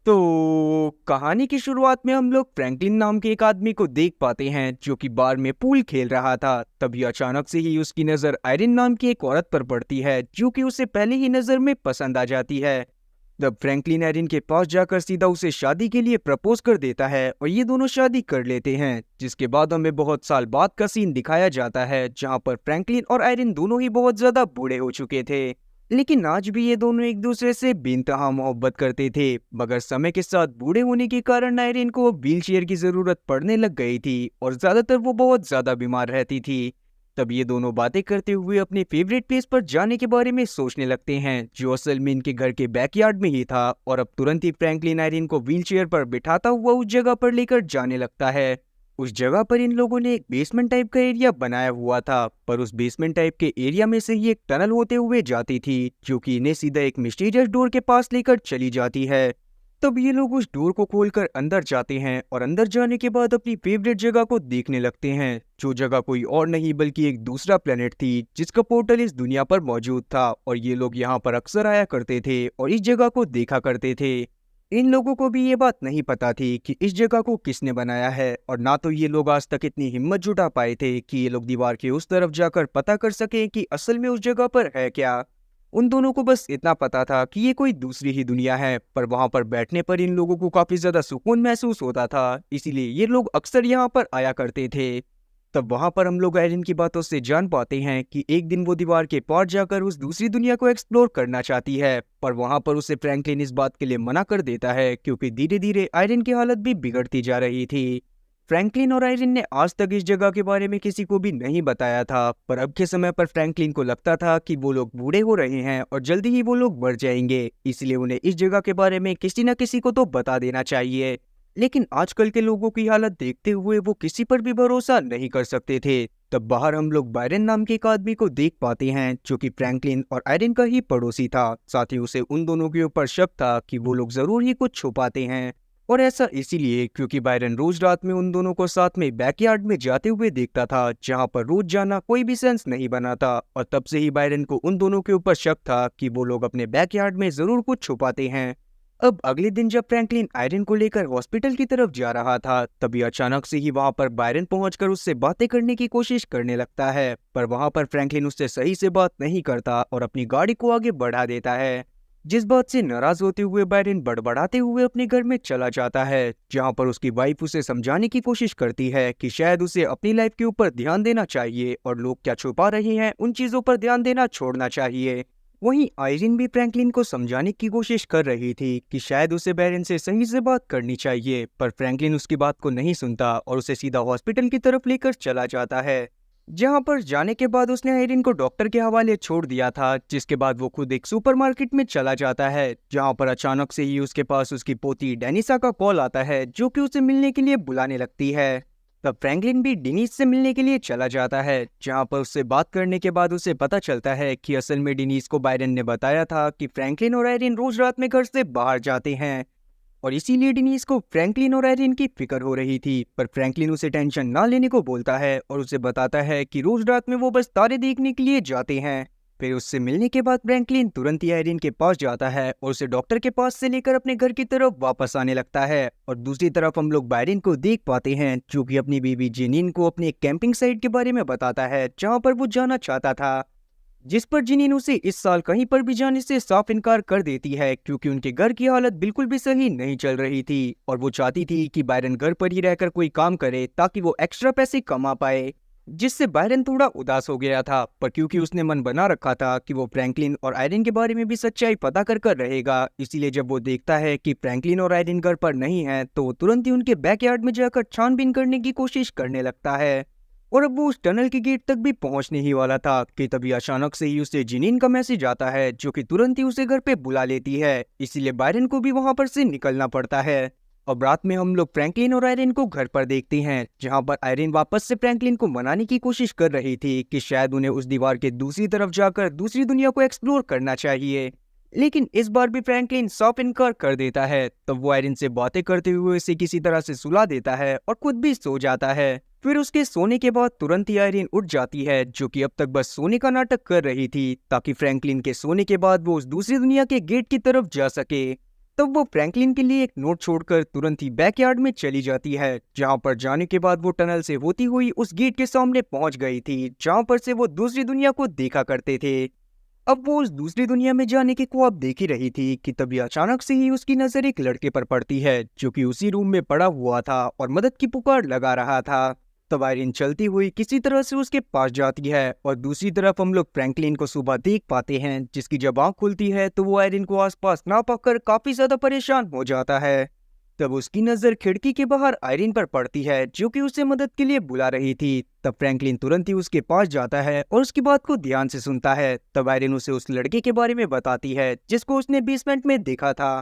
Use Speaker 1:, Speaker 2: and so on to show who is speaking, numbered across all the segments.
Speaker 1: तो कहानी की शुरुआत में हम लोग फ्रैंकलिन नाम के एक आदमी को देख पाते हैं जो कि बार में पूल खेल रहा था। तभी अचानक से ही उसकी नजर आयरिन नाम की एक औरत पर पड़ती है जो कि उसे पहले ही नजर में पसंद आ जाती है। तब फ्रैंकलिन आयरिन के पास जाकर सीधा उसे शादी के लिए प्रपोज कर देता है और ये दोनों शादी कर लेते हैं, जिसके बाद हमें बहुत साल बाद का सीन दिखाया जाता है जहां पर फ्रैंकलिन और आयरिन दोनों ही बहुत ज्यादा बूढ़े हो चुके थे। लेकिन आज भी ये दोनों एक दूसरे से बेइंतहा मोहब्बत करते थे, मगर समय के साथ बूढ़े होने के कारण आयरिन को व्हील चेयर की जरूरत पड़ने लग गई थी और ज्यादातर वो बहुत ज्यादा बीमार रहती थी। तब ये दोनों बातें करते हुए अपने फेवरेट प्लेस पर जाने के बारे में सोचने लगते हैं, जो असल में इनके घर के बैकयार्ड में ही था। और अब तुरंत ही फ्रैंकलिन आयरिन को व्हील चेयर पर बिठाता हुआ उस जगह पर लेकर जाने लगता है। उस जगह पर इन लोगों ने एक बेसमेंट टाइप का एरिया बनाया हुआ था, पर उस बेसमेंट टाइप के एरिया में से ही एक टनल होते हुए जाती थी जो कि इन्हें सीधा एक मिस्टीरियस डोर के पास लेकर चली जाती है। तब ये लोग उस डोर को खोलकर अंदर जाते हैं और अंदर जाने के बाद अपनी फेवरेट जगह को देखने लगते हैं, जो जगह कोई और नहीं बल्कि एक दूसरा प्लेनेट थी जिसका पोर्टल इस दुनिया पर मौजूद था। और ये लोग यहाँ पर अक्सर आया करते थे और इस जगह को देखा करते थे। इन लोगों को भी ये बात नहीं पता थी कि इस जगह को किसने बनाया है, और ना तो ये लोग आज तक इतनी हिम्मत जुटा पाए थे कि ये लोग दीवार के उस तरफ जाकर पता कर सकें कि असल में उस जगह पर है क्या। उन दोनों को बस इतना पता था कि ये कोई दूसरी ही दुनिया है, पर वहां पर बैठने पर इन लोगों को काफी ज्यादा सुकून महसूस होता था, इसीलिए ये लोग अक्सर यहाँ पर आया करते थे। तब वहां पर हम लोग आयरन की बातों से जान पाते हैं कि एक दिन वो दीवार के पार जाकर उस दूसरी दुनिया को एक्सप्लोर करना चाहती है, पर वहां पर उसे फ्रैंकलिन इस बात के लिए मना कर देता है क्योंकि धीरे धीरे आयरन की हालत भी बिगड़ती जा रही थी। फ्रैंकलिन और आयरन ने आज तक इस जगह के बारे में किसी को भी नहीं बताया था, पर अब के समय पर फ्रैंकलिन को लगता था कि वो लोग बूढ़े हो रहे हैं और जल्दी ही वो लोग मर जाएंगे, इसलिए उन्हें इस जगह के बारे में किसी न किसी को तो बता देना चाहिए। लेकिन आजकल के लोगों की हालत देखते हुए वो किसी पर भी भरोसा नहीं कर सकते थे। तब बाहर हम लोग बायरन नाम के एक आदमी को देख पाते हैं जो कि फ्रैंकलिन और आयरन का ही पड़ोसी था। साथ ही उसे उन दोनों के ऊपर शक था कि वो लोग जरूर ही कुछ छुपाते हैं, और ऐसा इसीलिए क्योंकि बायरन रोज रात में उन दोनों को साथ में बैकयार्ड में जाते हुए देखता था, जहां पर रोज जाना कोई भी सेंस नहीं बनाता। और तब से ही बायरन को उन दोनों के ऊपर शक था कि वो लोग अपने बैकयार्ड में जरूर कुछ छुपाते हैं। अब अगले दिन जब फ्रैंकलिन आयरन को लेकर हॉस्पिटल की तरफ जा रहा था, तभी अचानक से ही वहां पर बायरन पहुंचकर उससे बातें करने की कोशिश करने लगता है, पर वहां पर फ्रैंकलिन उससे सही से बात नहीं करता और अपनी गाड़ी को आगे बढ़ा देता है। जिस बात से नाराज होते हुए बायरन बड़बड़ाते हुए अपने घर में चला जाता है, जहां पर उसकी वाइफ उसे समझाने की कोशिश करती है कि शायद उसे अपनी लाइफ के ऊपर ध्यान देना चाहिए और लोग क्या छुपा रहे हैं उन चीजों पर ध्यान देना छोड़ना चाहिए। वहीं आयरिन भी फ्रैंकलिन को समझाने की कोशिश कर रही थी कि शायद उसे बैरन से सही से बात करनी चाहिए, पर फ्रैंकलिन उसकी बात को नहीं सुनता और उसे सीधा हॉस्पिटल की तरफ लेकर चला जाता है। जहां पर जाने के बाद उसने आयरिन को डॉक्टर के हवाले छोड़ दिया था, जिसके बाद वो खुद एक सुपरमार्केट में चला जाता है, जहां पर अचानक से ही उसके पास उसकी पोती डेनिसा का कॉल आता है जो कि उसे मिलने के लिए बुलाने लगती है। तब फ्रैंकलिन भी डिनीज से मिलने के लिए चला जाता है, जहां पर उससे बात करने के बाद उसे पता चलता है कि असल में डिनीज को बायरन ने बताया था कि फ्रैंकलिन और आयरिन रोज रात में घर से बाहर जाते हैं, और इसीलिए डिनीज को फ्रैंकलिन और आयरिन की फिक्र हो रही थी। पर फ्रैंकलिन उसे टेंशन ना लेने को बोलता है और उसे बताता है कि रोज रात में वो बस तारे देखने के लिए जाते हैं। फिर उससे मिलने के बाद फ्रैंकलिन तुरंत ही आयरिन के पास जाता है और उसे डॉक्टर के पास से लेकर अपने घर की तरफ वापस आने लगता है। और दूसरी तरफ हम लोग बायरिन को देख पाते हैं जो कि अपनी बीवी जेनिन को अपने कैंपिंग साइट के बारे में बताता है जहां पर वो जाना चाहता था, जिस पर जिनिन उसे इस साल कहीं पर भी जाने से साफ इनकार कर देती है क्योंकि उनके घर की हालत बिल्कुल भी सही नहीं चल रही थी और वो चाहती थी कि बायरन घर पर ही रहकर कोई काम करे ताकि वो एक्स्ट्रा पैसे कमा पाए, जिससे बायरन थोड़ा उदास हो गया था। पर क्योंकि उसने मन बना रखा था कि वो फ्रैंकलिन और आयरिन के बारे में भी सच्चाई पता कर रहेगा, इसीलिए जब वो देखता है कि फ्रैंकलिन और आयरिन घर पर नहीं है तो वो तुरंत ही उनके बैकयार्ड में जाकर छानबीन करने की कोशिश करने लगता है। और अब वो उस टनल के गेट तक भी पहुंचने ही वाला था कि तभी अचानक से ही उसे जिनिन का मैसेज आता है जो कि तुरंत ही उसे घर पे बुला लेती है, इसीलिए बायरन को भी वहां पर से निकलना पड़ता है। अब रात में हम लोग फ्रैंकलिन और आयरिन को घर पर देखते हैं, जहां पर आयरिन वापस से फ्रैंकलिन को मनाने की कोशिश कर रही थी कि शायद उन्हें उस दीवार के दूसरी तरफ जाकर दूसरी दुनिया को एक्सप्लोर करना चाहिए। लेकिन इस बार भी फ्रैंकलिन साफ इनकार कर देता है। तब वो आयरिन से बातें करते हुए उसे किसी तरह से सुला देता है और खुद भी सो जाता है। फिर उसके सोने के बाद तुरंत ही आयरिन उठ जाती है जो कि अब तक बस सोने का नाटक कर रही थी ताकि फ्रैंकलिन के सोने के बाद वो उस दूसरी दुनिया के गेट की तरफ जा सके। तब वो फ्रैंकलिन के लिए एक नोट छोड़कर तुरंत ही बैकयार्ड में चली जाती है, जहां पर जाने के बाद वो टनल से होती हुई उस गेट के सामने पहुंच गई थी जहां पर से वो दूसरी दुनिया को देखा करते थे। अब वो उस दूसरी दुनिया में जाने के ख्वाब देख ही रही थी कि तभी अचानक से ही उसकी नजर एक लड़के पर पड़ती है जो कि उसी रूम में पड़ा हुआ था और मदद की पुकार लगा रहा था। तब आयरिन चलती हुई किसी तरह से उसके पास जाती है और दूसरी तरफ हम लोग फ्रैंकलिन को सुबह देख पाते हैं, जिसकी जब आंख खुलती है तो वो आयरिन को आसपास ना पाकर काफी ज्यादा परेशान हो जाता है। तब उसकी नजर खिड़की के बाहर आयरिन पर पड़ती है जो कि उसे मदद के लिए बुला रही थी। तब फ्रैंकलिन तुरंत ही उसके पास जाता है और उसकी बात को ध्यान से सुनता है। तब आयरिन उसे उस लड़के के बारे में बताती है जिसको उसने बेसमेंट में देखा था।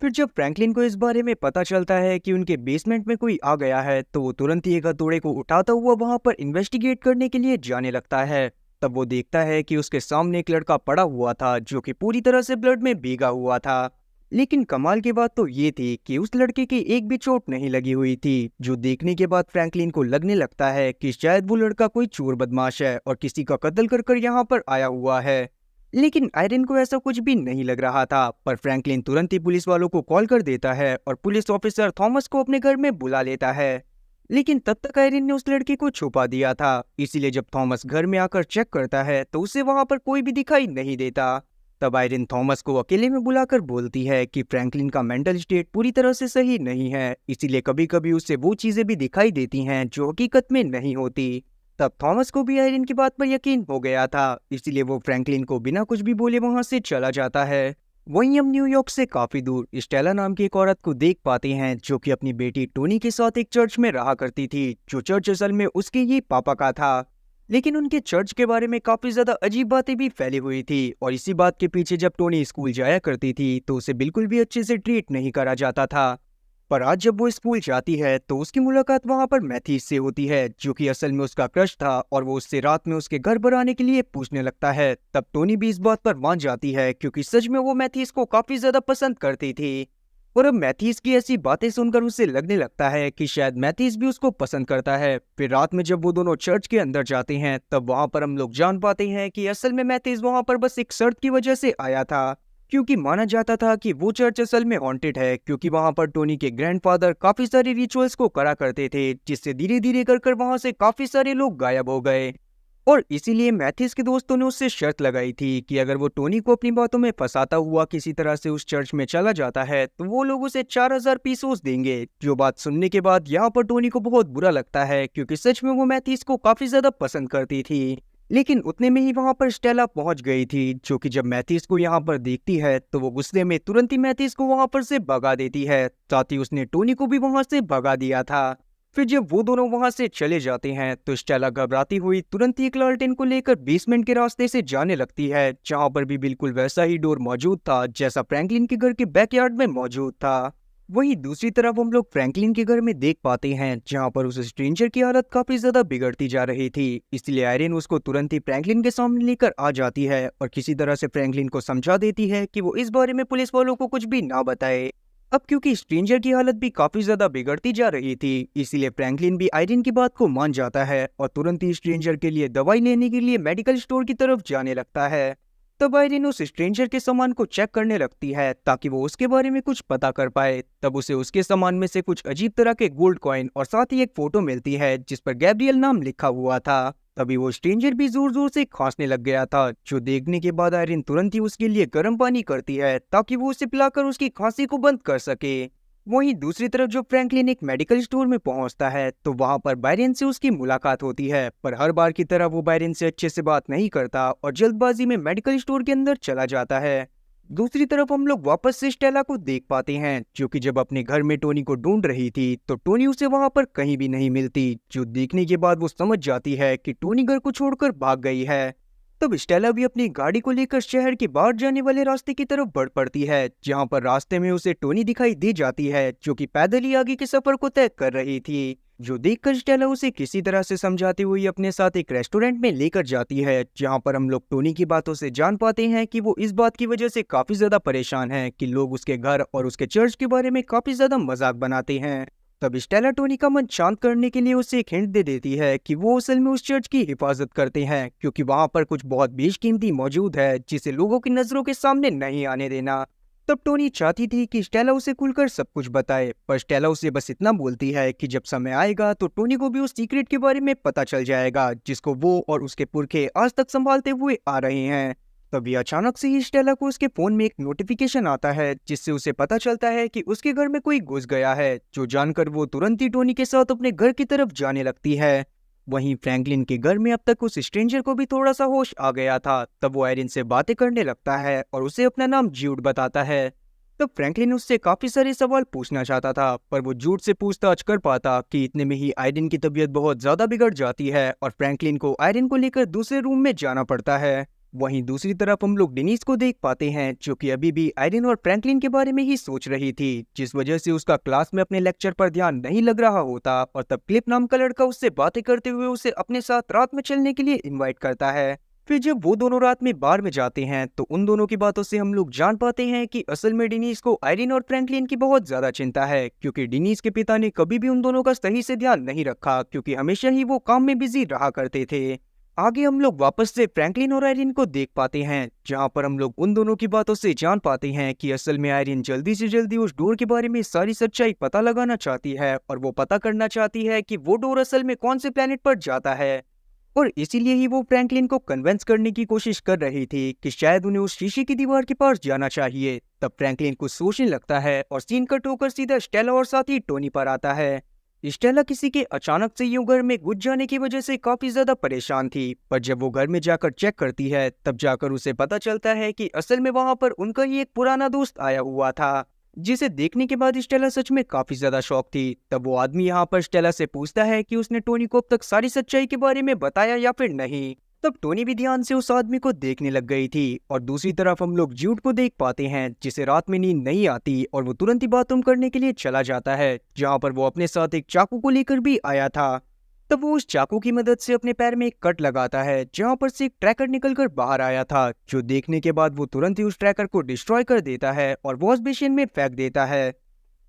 Speaker 1: फिर जब फ्रैंकलिन को इस बारे में पता चलता है कि उनके बेसमेंट में कोई आ गया है तो वो तुरंत ही एक हथौड़े को उठाता हुआ वहां पर इन्वेस्टिगेट करने के लिए जाने लगता है। तब वो देखता है कि उसके सामने एक लड़का पड़ा हुआ था जो कि पूरी तरह से ब्लड में भीगा हुआ था। लेकिन कमाल की बात तो ये थी कि उस लड़के की एक भी चोट नहीं लगी हुई थी, जो देखने के बाद फ्रैंकलिन को लगने लगता है कि शायद वो लड़का कोई चोर बदमाश है और किसी का कत्ल कर कर यहाँ पर आया हुआ है। लेकिन आयरन को ऐसा कुछ भी नहीं लग रहा था, पर फ्रैंकलिन तुरंत ही पुलिस वालों को कॉल कर देता है और पुलिस ऑफिसर थॉमस को अपने घर में बुला लेता है। लेकिन तब तक आयरन ने उस लड़के को छुपा दिया था, इसीलिए जब थॉमस घर में आकर चेक करता है तो उसे वहां पर कोई भी दिखाई नहीं देता। तब आयरन थॉमस को अकेले में बुलाकर बोलती है कि फ्रैंकलिन का मेंटल स्टेट पूरी तरह से सही नहीं है, इसीलिए कभी कभी उसे वो चीजें भी दिखाई देती हैं जो हकीकत में नहीं होती। तब थॉमस को भी आयरन की बात पर यकीन हो गया था, इसीलिए वो फ्रैंकलिन को बिना कुछ भी बोले वहां से चला जाता है। वहीं हम न्यूयॉर्क से काफी दूर स्टेला नाम की एक औरत को देख पाते हैं जो कि अपनी बेटी टोनी के साथ एक चर्च में रहा करती थी, जो चर्च असल में उसके ही पापा का था। लेकिन उनके चर्च के बारे में काफी ज्यादा अजीब बातें भी फैली हुई थी और इसी बात के पीछे जब टोनी स्कूल जाया करती थी तो उसे बिल्कुल भी अच्छे से ट्रीट नहीं करा जाता था। पर आज जब वो स्कूल जाती है तो उसकी मुलाकात वहां पर मैथीस से होती है, जो कि असल में उसका क्रश था और वो उससे रात में उसके घर पर आने के लिए पूछने लगता है। तब टोनी भी इस बात पर मान जाती है क्योंकि सच में वो मैथीस को काफी ज्यादा पसंद करती थी। और अब मैथीस की ऐसी बातें सुनकर उसे लगने लगता है कि शायद मैथीस भी उसको पसंद करता है। फिर रात में जब वो दोनों चर्च के अंदर जाते हैं तब वहां पर हम लोग जान पाते हैं कि असल में मैथीस वहां पर बस एक शर्त की वजह से आया था, क्योंकि माना जाता था कि वो चर्च असल में हॉन्टेड है, क्योंकि वहां पर टोनी के ग्रैंडफादर काफी सारे रिचुअल्स को करा करते थे, जिससे धीरे धीरे कर वहां से काफी सारे लोग गायब हो गए। और इसीलिए मैथिस के दोस्तों ने उससे शर्त लगाई थी कि अगर वो टोनी को अपनी बातों में फंसाता हुआ किसी तरह से उस चर्च में चला जाता है तो वो लोग उसे 4000 पीसोस देंगे। जो बात सुनने के बाद यहाँ पर टोनी को बहुत बुरा लगता है, क्योंकि सच में वो मैथिस को काफी ज्यादा पसंद करती थी। लेकिन उतने में ही वहां पर स्टेला पहुंच गई थी, जो कि जब मैथिस को यहाँ पर देखती है तो वो गुस्से में तुरंत ही मैथिस को वहां पर से भगा देती है, साथ ही उसने टोनी को भी वहां से भगा दिया था। फिर जब वो दोनों वहां से चले जाते हैं तो स्टेला घबराती हुई तुरंत ही एक लालटेन को लेकर बेसमेंट के रास्ते से जाने लगती है, जहां पर भी बिल्कुल वैसा ही डोर मौजूद था जैसा फ्रैंकलिन के घर के बैकयार्ड में मौजूद था। वहीं दूसरी तरफ हम लोग फ्रैंकलिन के घर में देख पाते हैं जहां पर उस स्ट्रेंजर की हालत काफी ज्यादा बिगड़ती जा रही थी, इसलिए आयरन उसको तुरंत ही फ्रैंकलिन के सामने लेकर आ जाती है और किसी तरह से फ्रैंकलिन को समझा देती है कि वो इस बारे में पुलिस वालों को कुछ भी ना बताए। अब क्योंकि स्ट्रेंजर की हालत भी काफी ज्यादा बिगड़ती जा रही थी, इसीलिए फ्रैंकलिन भी आयरन की बात को मान जाता है और तुरंत ही स्ट्रेंजर के लिए दवाई लेने के लिए मेडिकल स्टोर की तरफ जाने लगता है। तब आयरन उस स्ट्रेंजर के सामान को चेक करने लगती है ताकि वो उसके बारे में कुछ पता कर पाए। तब उसे उसके सामान में से कुछ अजीब तरह के गोल्ड कॉइन और साथ ही एक फोटो मिलती है जिस पर गैब्रियल नाम लिखा हुआ था। तभी वो स्ट्रेंजर भी जोर जोर से खांसने लग गया था, जो देखने के बाद आयरन तुरंत ही उसके लिए गर्म पानी करती है ताकि वो उसे पिलाकर उसकी खांसी को बंद कर सके। वहीं दूसरी तरफ जब फ्रैंकलिन एक मेडिकल स्टोर में पहुंचता है तो वहां पर बायरन से उसकी मुलाकात होती है, पर हर बार की तरह वो बायरन से अच्छे से बात नहीं करता और जल्दबाजी में मेडिकल स्टोर के अंदर चला जाता है। दूसरी तरफ हम लोग वापस से स्टेला को देख पाते हैं, जो कि जब अपने घर में टोनी को ढूंढ रही थी तो टोनी उसे वहां पर कहीं भी नहीं मिलती, जो देखने के बाद वो समझ जाती है कि टोनी घर को छोड़कर भाग गई है। तब स्टेला भी अपनी गाड़ी को लेकर शहर के बाहर जाने वाले रास्ते की तरफ बढ़ पड़ती है, जहां पर रास्ते में उसे टोनी दिखाई दे जाती है, जो कि पैदल ही आगे के सफर को तय कर रही थी। जो देखकर स्टेला उसे किसी तरह से समझाती हुई अपने साथ एक रेस्टोरेंट में लेकर जाती है, जहां पर हम लोग टोनी की बातों से जान पाते हैं कि वो इस बात की वजह से काफी ज्यादा परेशान है कि लोग उसके घर और उसके चर्च के बारे में काफी ज्यादा मजाक बनाते हैं। तब स्टेला टोनी का मन शांत करने के लिए उसे एक हिंट दे देती है कि वो असल में उस चर्च की हिफाजत करते हैं, क्योंकि वहां पर कुछ बहुत बेशकीमती मौजूद है जिसे लोगों की नजरों के सामने नहीं आने देना। तब टोनी चाहती थी कि स्टेला उसे खुलकर सब कुछ बताए, पर स्टेला उसे बस इतना बोलती है कि जब समय आएगा तो टोनी को भी उस सीक्रेट के बारे में पता चल जाएगा जिसको वो और उसके पुरखे आज तक संभालते हुए आ रहे हैं। तभी अचानक से ही स्टेला को उसके फोन में एक नोटिफिकेशन आता है जिससे उसे पता चलता है कि उसके घर में कोई घुस गया है, जो जानकर वो तुरंत ही टोनी के साथ अपने घर की तरफ जाने लगती है। वहीं फ्रैंकलिन के घर में अब तक उस स्ट्रेंजर को भी थोड़ा सा होश आ गया था। तब वो आयरिन से बातें करने लगता है और उसे अपना नाम ज्यूड बताता है। तब फ्रैंकलिन उससे काफी सारे सवाल पूछना चाहता था, पर वो झूठ से पूछताछ कर पाता कि इतने में ही आयरिन की तबीयत बहुत ज्यादा बिगड़ जाती है और फ्रैंकलिन को आयरिन को लेकर दूसरे रूम में जाना पड़ता है। वहीं दूसरी तरफ हम लोग डेनिस को देख पाते हैं, जो कि अभी भी आयरिन और फ्रैंकलिन के बारे में ही सोच रही थी, जिस वजह से उसका क्लास में अपने लेक्चर पर ध्यान नहीं लग रहा होता। और तब क्लिप नाम का लड़का उससे बातें करते हुए उसे अपने साथ रात में चलने के लिए इनवाइट करता है। फिर जब वो दोनों रात में बार में जाते हैं तो उन दोनों की बातों से हम लोग जान पाते हैं कि असल में डेनिस को आयरिन और फ्रैंकलिन की बहुत ज्यादा चिंता है, क्योंकि डेनिस के पिता ने कभी भी उन दोनों का सही से ध्यान नहीं रखा, क्योंकि हमेशा ही वो काम में बिजी रहा करते थे। आगे हम लोग वापस से फ्रैंकलिन और आयरिन को देख पाते हैं, जहां पर हम लोग उन दोनों की बातों से जान पाते हैं कि असल में आयरिन जल्दी से जल्दी उस डोर के बारे में सारी सच्चाई पता लगाना चाहती है और वो पता करना चाहती है कि वो डोर असल में कौन से प्लेनेट पर जाता है। और इसीलिए ही वो फ्रैंकलिन को कन्विंस करने की कोशिश कर रही थी कि शायद उन्हें उस शीशे की दीवार के पास जाना चाहिए। तब फ्रैंकलिन कुछ सोचने लगता है और सीन कट होकर सीधा स्टेला और साथ ही टोनी पर आता है। स्टेला किसी के अचानक से यूं घर में घुस जाने की वजह से काफी ज्यादा परेशान थी, पर जब वो घर में जाकर चेक करती है तब जाकर उसे पता चलता है कि असल में वहां पर उनका ही एक पुराना दोस्त आया हुआ था, जिसे देखने के बाद स्टेला सच में काफी ज्यादा शॉक थी। तब वो आदमी यहाँ पर स्टेला से पूछता है कि उसने टोनी को अब तक सारी सच्चाई के बारे में बताया या फिर नहीं। तब टोनी भी ध्यान से उस आदमी को देखने लग गई थी। और दूसरी तरफ हम लोग ज्यूड को देख पाते हैं, जिसे रात में नींद नहीं आती और वो तुरंत ही बाथरूम करने के लिए चला जाता है, जहाँ पर वो अपने साथ एक चाकू को लेकर भी आया था। तब वो उस चाकू की मदद से अपने पैर में एक कट लगाता है, जहाँ पर से एक ट्रैकर निकलकर बाहर आया था, जो देखने के बाद वो तुरंत ही उस ट्रैकर को डिस्ट्रॉय कर देता है और वॉश बेसिन में फेंक देता है।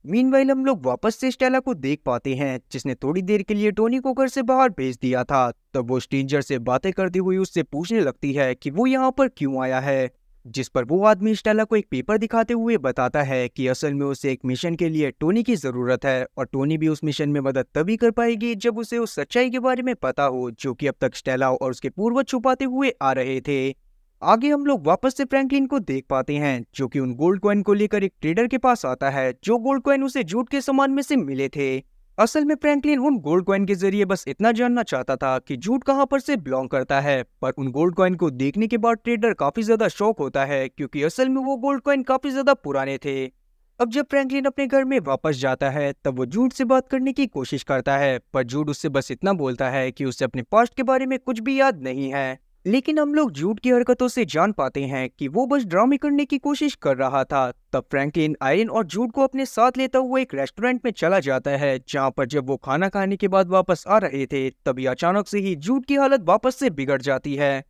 Speaker 1: मीनवाइल हम लोग वापस से स्टेला को देख पाते हैं, जिसने थोड़ी देर के लिए टोनी को घर से बाहर भेज दिया था। तब वो स्ट्रेंजर से बातें करती हुई उससे पूछने लगती है कि वो यहाँ पर क्यों आया है, जिस पर वो आदमी स्टेला को एक पेपर दिखाते हुए बताता है कि असल में उसे एक मिशन के लिए टोनी की जरूरत है और टोनी भी उस मिशन में मदद तभी कर पाएगी जब उसे उस सच्चाई के बारे में पता हो, जो कि अब तक स्टेला और उसके पूर्वज छुपाते हुए आ रहे थे। आगे हम लोग वापस से फ्रैंकलिन को देख पाते हैं, जो कि उन गोल्ड कॉइन को लेकर एक ट्रेडर के पास आता है, जो गोल्ड कॉइन उसे जूट के सामान में से मिले थे। असल में फ्रैंकलिन उन गोल्ड कॉइन के जरिए बस इतना जानना चाहता था कि जूट कहां पर से बिलोंग करता है, पर उन गोल्ड कॉइन को देखने के बाद ट्रेडर काफी ज्यादा शॉक होता है, क्योंकि असल में वो गोल्ड कॉइन काफी ज्यादा पुराने थे। अब जब फ्रैंकलिन अपने घर में वापस जाता है तब वो जूड से बात करने की कोशिश करता है, पर जूड उससे बस इतना बोलता है कि उसे अपने पास्ट के बारे में कुछ भी याद नहीं है। लेकिन हम लोग जूड की हरकतों से जान पाते हैं कि वो बस ड्रामे करने की कोशिश कर रहा था। तब फ्रैंकलिन आयरिन और जूड को अपने साथ लेता हुआ एक रेस्टोरेंट में चला जाता है, जहां पर जब वो खाना खाने के बाद वापस आ रहे थे तभी अचानक से ही जूड की हालत वापस से बिगड़ जाती है।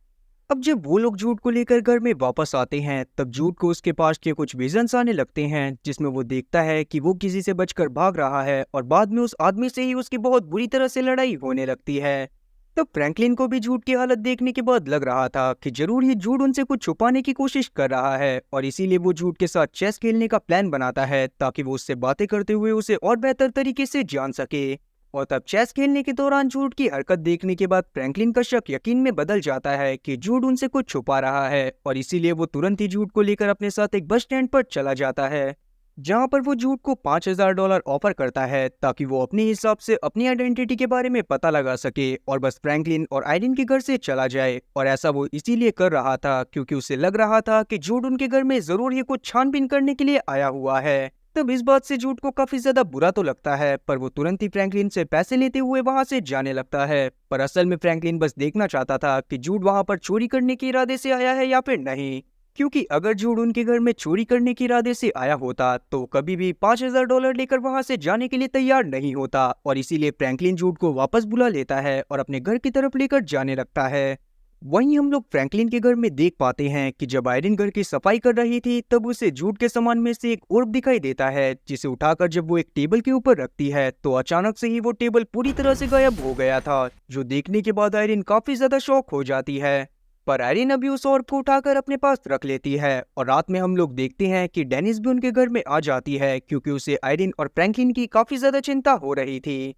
Speaker 1: अब जब वो लोग जूड को लेकर घर में वापस आते हैं तब जूड को उसके पास के कुछ विजन्स आने लगते हैं, जिसमें वो देखता है कि वो किसी से बचकर भाग रहा है और बाद में उस आदमी से ही उसकी बहुत बुरी तरह से लड़ाई होने लगती है। तब फ्रैंकलिन को भी जूड की हालत देखने के बाद लग रहा था कि जरूर ही जूड उनसे कुछ छुपाने की कोशिश कर रहा है, और इसीलिए वो जूड के साथ चेस खेलने का प्लान बनाता है ताकि वो उससे बातें करते हुए उसे और बेहतर तरीके से जान सके। और तब चेस खेलने के दौरान जूड की हरकत देखने के बाद फ्रैंकलिन का शक यकीन में बदल जाता है कि जूड उनसे कुछ छुपा रहा है, और इसीलिए वो तुरंत ही जूड को लेकर अपने साथ एक बस स्टैंड पर चला जाता है, जहां पर वो जूड को $5000 ऑफर करता है ताकि वो अपने हिसाब से अपनी आइडेंटिटी के बारे में पता लगा सके और बस फ्रैंकलिन और आयरिन के घर से चला जाए। और ऐसा वो इसीलिए कर रहा था क्योंकि उसे लग रहा था कि जूड उनके घर में जरूर ही कुछ छानबीन करने के लिए आया हुआ है। तब इस बात से जूड को काफी ज्यादा बुरा तो लगता है, पर वो तुरंत ही फ्रैंकलिन से पैसे लेते हुए वहां से जाने लगता है। पर असल में फ्रैंकलिन बस देखना चाहता था कि जूड वहां पर चोरी करने के इरादे से आया है या फिर नहीं, क्योंकि अगर जूड उनके घर में चोरी करने के इरादे से आया होता तो कभी भी $5000 लेकर वहां से जाने के लिए तैयार नहीं होता, और इसीलिए फ्रैंकलिन जूड को वापस बुला लेता है और अपने घर की तरफ लेकर जाने लगता है। वहीं हम लोग फ्रैंकलिन के घर में देख पाते हैं कि जब आयरिन घर की सफाई कर रही थी तब उसे जूड के सामान में से एक ऑर्ब दिखाई देता है, जिसे उठाकर जब वो एक टेबल के ऊपर रखती है तो अचानक से ही वो टेबल पूरी तरह से गायब हो गया था, जो देखने के बाद आयरिन काफी ज्यादा शॉक हो जाती है। पर आयरिन अभी उस ऑर्ब को उठाकर अपने पास रख लेती है और रात में हम लोग देखते हैं कि डेनिस भी उनके घर में आ जाती है क्योंकि उसे आयरिन और फ्रैंकलिन की काफी ज्यादा चिंता हो रही थी।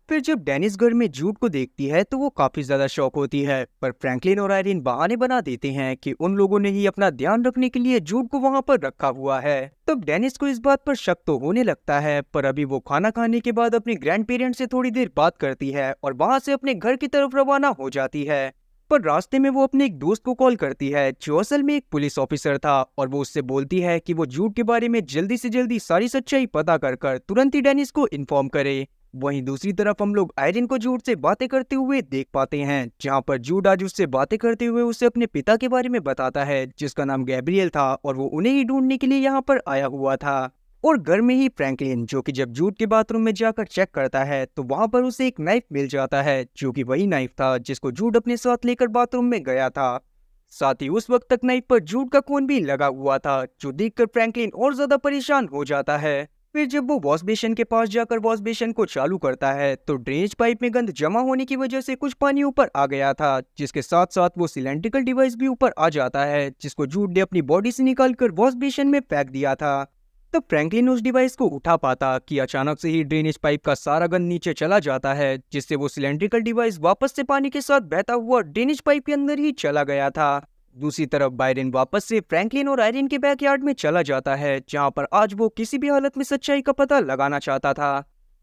Speaker 1: फिर जब डेनिस घर में जूड को देखती है तो वो काफी ज्यादा शॉक होती है, पर फ्रैंकलिन और आयरिन बहाने बना देते हैं कि उन लोगों ने ही अपना ध्यान रखने के लिए जूड को वहां पर रखा हुआ है। तब डेनिस को इस बात पर शक तो होने लगता है, पर अभी वो खाना खाने के बाद अपने ग्रैंड पेरेंट्स से थोड़ी देर बात करती है और वहां से अपने घर की तरफ रवाना हो जाती है। पर रास्ते में वो अपने एक दोस्त को कॉल करती है जो असल में एक पुलिस ऑफिसर था, और वो उससे बोलती है कि वो जूड के बारे में जल्दी से जल्दी सारी सच्चाई पता कर तुरंत ही डेनिस को इन्फॉर्म करे। वहीं दूसरी तरफ हम लोग आयरिन को जूड से बातें करते हुए देख पाते हैं, जहां पर जूड आज उससे बातें करते हुए उसे अपने पिता के बारे में बताता है जिसका नाम गैब्रियल था और वो उन्हें ही ढूंढने के लिए यहाँ पर आया हुआ था। और घर में ही फ्रैंकलिन जो कि जब जूड के बाथरूम में जाकर चेक करता है तो वहां पर उसे एक नाइफ मिल जाता है जो कि वही नाइफ था जिसको जूड अपने साथ लेकर बाथरूम में गया था। साथ ही उस वक्त तक नाइफ पर जूड का खून भी लगा हुआ था, जो देखकर फ्रैंकलिन और ज्यादा परेशान हो जाता है। फिर जब वो वॉश बेसिन के पास जाकर वॉश बेसिन को चालू करता है तो ड्रेनेज पाइप में गंद जमा होने की वजह से कुछ पानी ऊपर आ गया था, जिसके साथ साथ वो सिलेंड्रिकल डिवाइस भी ऊपर आ जाता है जिसको जूड ने अपनी बॉडी से निकालकर वॉश बेसिन में फेंक दिया था। तब फ्रैंकलिन उस डिवाइस को उठा पाता कि अचानक से ही ड्रेनेज पाइप का सारा गंद नीचे चला जाता है, जिससे वो सिलेंड्रिकल डिवाइस वापस से पानी के साथ बहता हुआ ड्रेनेज पाइप के अंदर ही चला गया था। दूसरी तरफ बायरन वापस से फ्रैंकलिन और आयरिन के बैकयार्ड में चला जाता है, जहां पर आज वो किसी भी हालत में सच्चाई का पता लगाना चाहता था।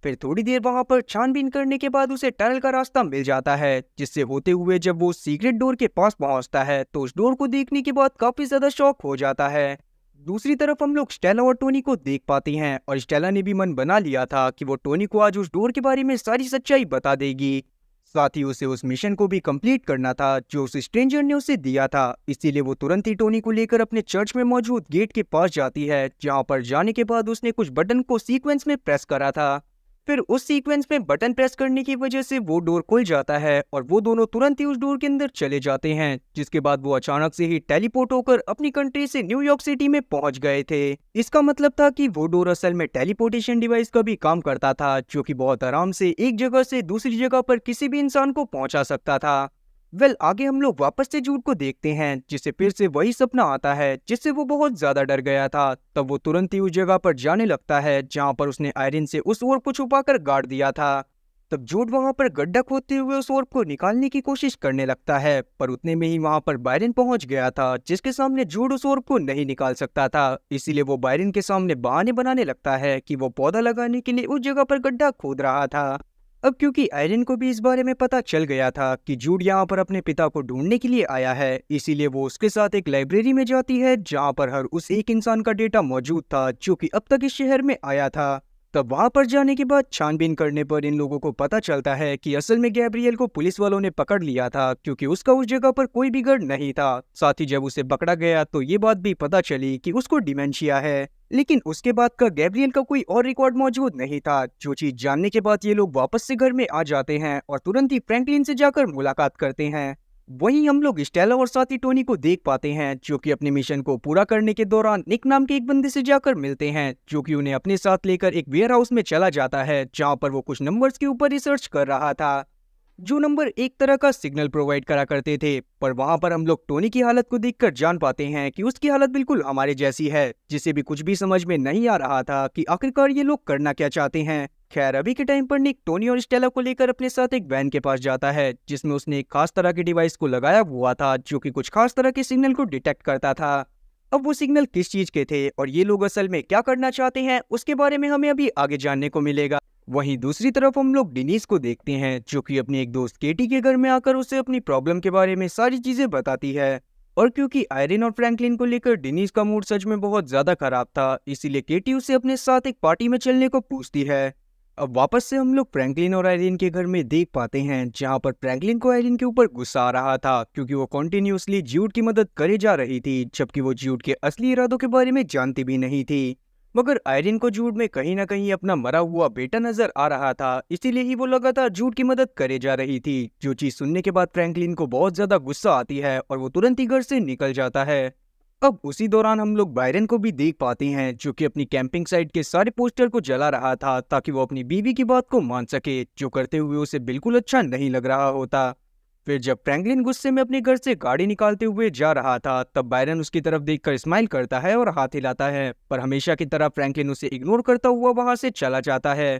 Speaker 1: फिर थोड़ी देर वहां पर छानबीन करने के बाद उसे टनल का रास्ता मिल जाता है, जिससे होते हुए जब वो सीक्रेट डोर के पास पहुंचता है तो उस डोर को देखने के बाद काफी ज्यादा शॉक हो जाता है। दूसरी तरफ हम लोग स्टेला और टोनी को देख पाते हैं, और स्टेला ने भी मन बना लिया था कि वो टोनी को आज उस डोर के बारे में सारी सच्चाई बता देगी। साथ ही उसे उस मिशन को भी कंप्लीट करना था जो उस स्ट्रेंजर ने उसे दिया था, इसीलिए वो तुरंत ही टोनी को लेकर अपने चर्च में मौजूद गेट के पास जाती है, जहां पर जाने के बाद उसने कुछ बटन को सीक्वेंस में प्रेस करा था। फिर उस सीक्वेंस में बटन प्रेस करने की वजह से वो डोर खुल जाता है और वो दोनों तुरंत ही उस डोर के अंदर चले जाते हैं, जिसके बाद वो अचानक से ही टेलीपोर्ट होकर अपनी कंट्री से न्यूयॉर्क सिटी में पहुंच गए थे। इसका मतलब था कि वो डोर असल में टेलीपोर्टेशन डिवाइस का भी काम करता था, जो कि बहुत आराम से एक जगह से दूसरी जगह पर किसी भी इंसान को पहुंचा सकता था। आगे हम लोग वापस से जूड को देखते हैं, जिसे फिर से वही सपना आता है जिससे वो बहुत ज्यादा डर गया था। तब वो तुरंत ही उस जगह पर जाने लगता है जहां पर उसने आयरिन से उस ओर को छुपाकर गाड़ दिया था। तब जूड वहां पर गड्ढा खोदते हुए उस ओर को निकालने की कोशिश करने लगता है, पर उतने में ही वहां पर बायरन पहुंच गया था, जिसके सामने जूड उस ओर को नहीं निकाल सकता था। इसीलिए वो बायरन के सामने बहाने बनाने लगता है कि वो पौधा लगाने के लिए उस जगह पर गड्ढा खोद रहा था। अब क्योंकि आयरिन को भी इस बारे में पता चल गया था कि जूड यहाँ पर अपने पिता को ढूंढने के लिए आया है, इसीलिए वो उसके साथ एक लाइब्रेरी में जाती है जहाँ पर हर उस एक इंसान का डेटा मौजूद था जो कि अब तक इस शहर में आया था। तब वहां पर जाने के बाद छानबीन करने पर इन लोगों को पता चलता है कि असल में गैब्रियल को पुलिस वालों ने पकड़ लिया था, क्योंकि उसका उस जगह पर कोई भी घर नहीं था। साथ ही जब उसे पकड़ा गया तो ये बात भी पता चली कि उसको डिमेंशिया है, लेकिन उसके बाद का गैब्रियल का कोई और रिकॉर्ड मौजूद नहीं था। जो चीज जानने के बाद ये लोग वापस से घर में आ जाते हैं और तुरंत ही फ्रैंकलिन से जाकर मुलाकात करते हैं। वहीं हम लोग स्टेला और साथ ही टोनी को देख पाते हैं, जो कि अपने मिशन को पूरा करने के दौरान निक नाम के एक बंदे से जाकर मिलते हैं, जो कि उन्हें अपने साथ लेकर एक वेयर हाउस में चला जाता है, जहां पर वो कुछ नंबर्स के ऊपर रिसर्च कर रहा था, जो नंबर एक तरह का सिग्नल प्रोवाइड करा करते थे। पर वहां पर हम लोग टोनी की हालत को देखकर जान पाते हैं कि उसकी हालत बिल्कुल हमारे जैसी है, जिसे भी कुछ भी समझ में नहीं आ रहा था कि आखिरकार ये लोग करना क्या चाहते हैं। खैर अभी के टाइम पर निक टोनी और स्टेला को लेकर अपने साथ एक वैन के पास जाता है, जिसमें उसने एक खास तरह के डिवाइस को लगाया हुआ था जो कि कुछ खास तरह के सिग्नल को डिटेक्ट करता था। अब वो सिग्नल किस चीज के थे और ये लोग असल में क्या करना चाहते हैं, उसके बारे में हमें अभी आगे जानने को मिलेगा। वहीं दूसरी तरफ हम लोग डिनीज को देखते हैं, जो कि अपनी एक दोस्त केटी के घर में आकर उसे अपनी प्रॉब्लम के बारे में सारी चीजें बताती है। और क्योंकि आयरिन और फ्रैंकलिन को लेकर डिनीज का मूड सच में बहुत ज्यादा खराब था, इसीलिए केटी उसे अपने साथ एक पार्टी में चलने को पूछती है। अब वापस से हम लोग फ्रैंकलिन और आयरिन के घर में देख पाते हैं, जहां पर फ्रैंकलिन को आयरिन के ऊपर गुस्सा आ रहा था, क्योंकि वो कॉन्टिन्यूसली ज्यूड की मदद करे जा रही थी, जबकि वो ज्यूड के असली इरादों के बारे में जानती भी नहीं थी। मगर आयरिन को ज्यूड में कहीं ना कहीं अपना मरा हुआ बेटा नजर आ रहा था, इसीलिए ही वो लगातार ज्यूड की मदद करे जा रही थी। जो चीज सुनने के बाद फ्रैंकलिन को बहुत ज्यादा गुस्सा आती है और वो तुरंत ही घर से निकल जाता है। अब उसी दौरान हम लोग बायरन को भी देख पाते हैं, जो कि अपनी कैंपिंग साइट के सारे पोस्टर को जला रहा था ताकि वो अपनी बीवी की बात को मान सके, जो करते हुए उसे बिल्कुल अच्छा नहीं लग रहा होता। फिर जब फ्रैंकलिन गुस्से में अपने घर से गाड़ी निकालते हुए जा रहा था, तब बायरन उसकी तरफ देखकर स्माइल करता है और हाथ हिलाता है, पर हमेशा की तरह फ्रैंकलिन उसे इग्नोर करता हुआ वहां से चला जाता है।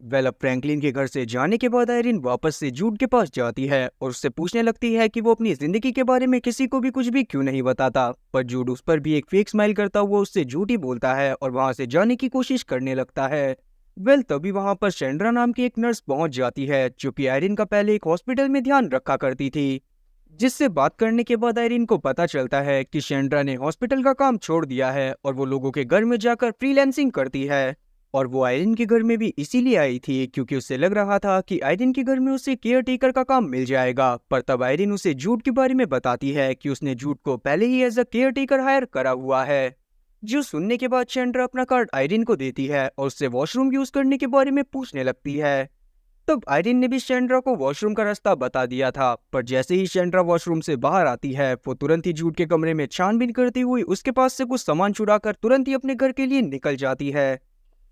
Speaker 1: अब फ्रैंकलिन के घर से जाने के बाद आयरिन वापस से जूड के पास जाती है और उससे पूछने लगती है कि वो अपनी जिंदगी के बारे में किसी को भी कुछ भी क्यों नहीं बताता, पर जूड उस पर भी एक फेक स्माइल करता हुआ उससे झूठ ही बोलता है और वहां से जाने की कोशिश करने लगता है। तभी वहां पर शेंड्रा नाम की एक नर्स पहुंच जाती है, जो कि आयरिन का पहले एक हॉस्पिटल में ध्यान रखा करती थी। जिससे बात करने के बाद आयरिन को पता चलता है कि शेंड्रा ने हॉस्पिटल का काम छोड़ दिया है और वो लोगों के घर में जाकर फ्रीलांसिंग करती है। और वो आयरिन के घर में भी इसीलिए आई थी क्योंकि उसे लग रहा था कि आयरिन के घर में उसे केयर टेकर का काम मिल जाएगा, पर तब आयरिन उसे जूड के बारे में बताती है कि उसने जूड को पहले ही as a care taker hire करा हुआ है। जो सुनने के बाद शेंड्रा अपना कार्ड आयरिन को देती है और उससे वॉशरूम यूज करने के बारे में पूछने लगती है। तब आयरिन ने भी शेंड्रा को वॉशरूम का रास्ता बता दिया था, पर जैसे ही शेंड्रा वॉशरूम से बाहर आती है, वो तुरंत ही जूड के कमरे में छानबीन करती हुई उसके पास से कुछ सामान चुराकर तुरंत ही अपने घर के लिए निकल जाती है।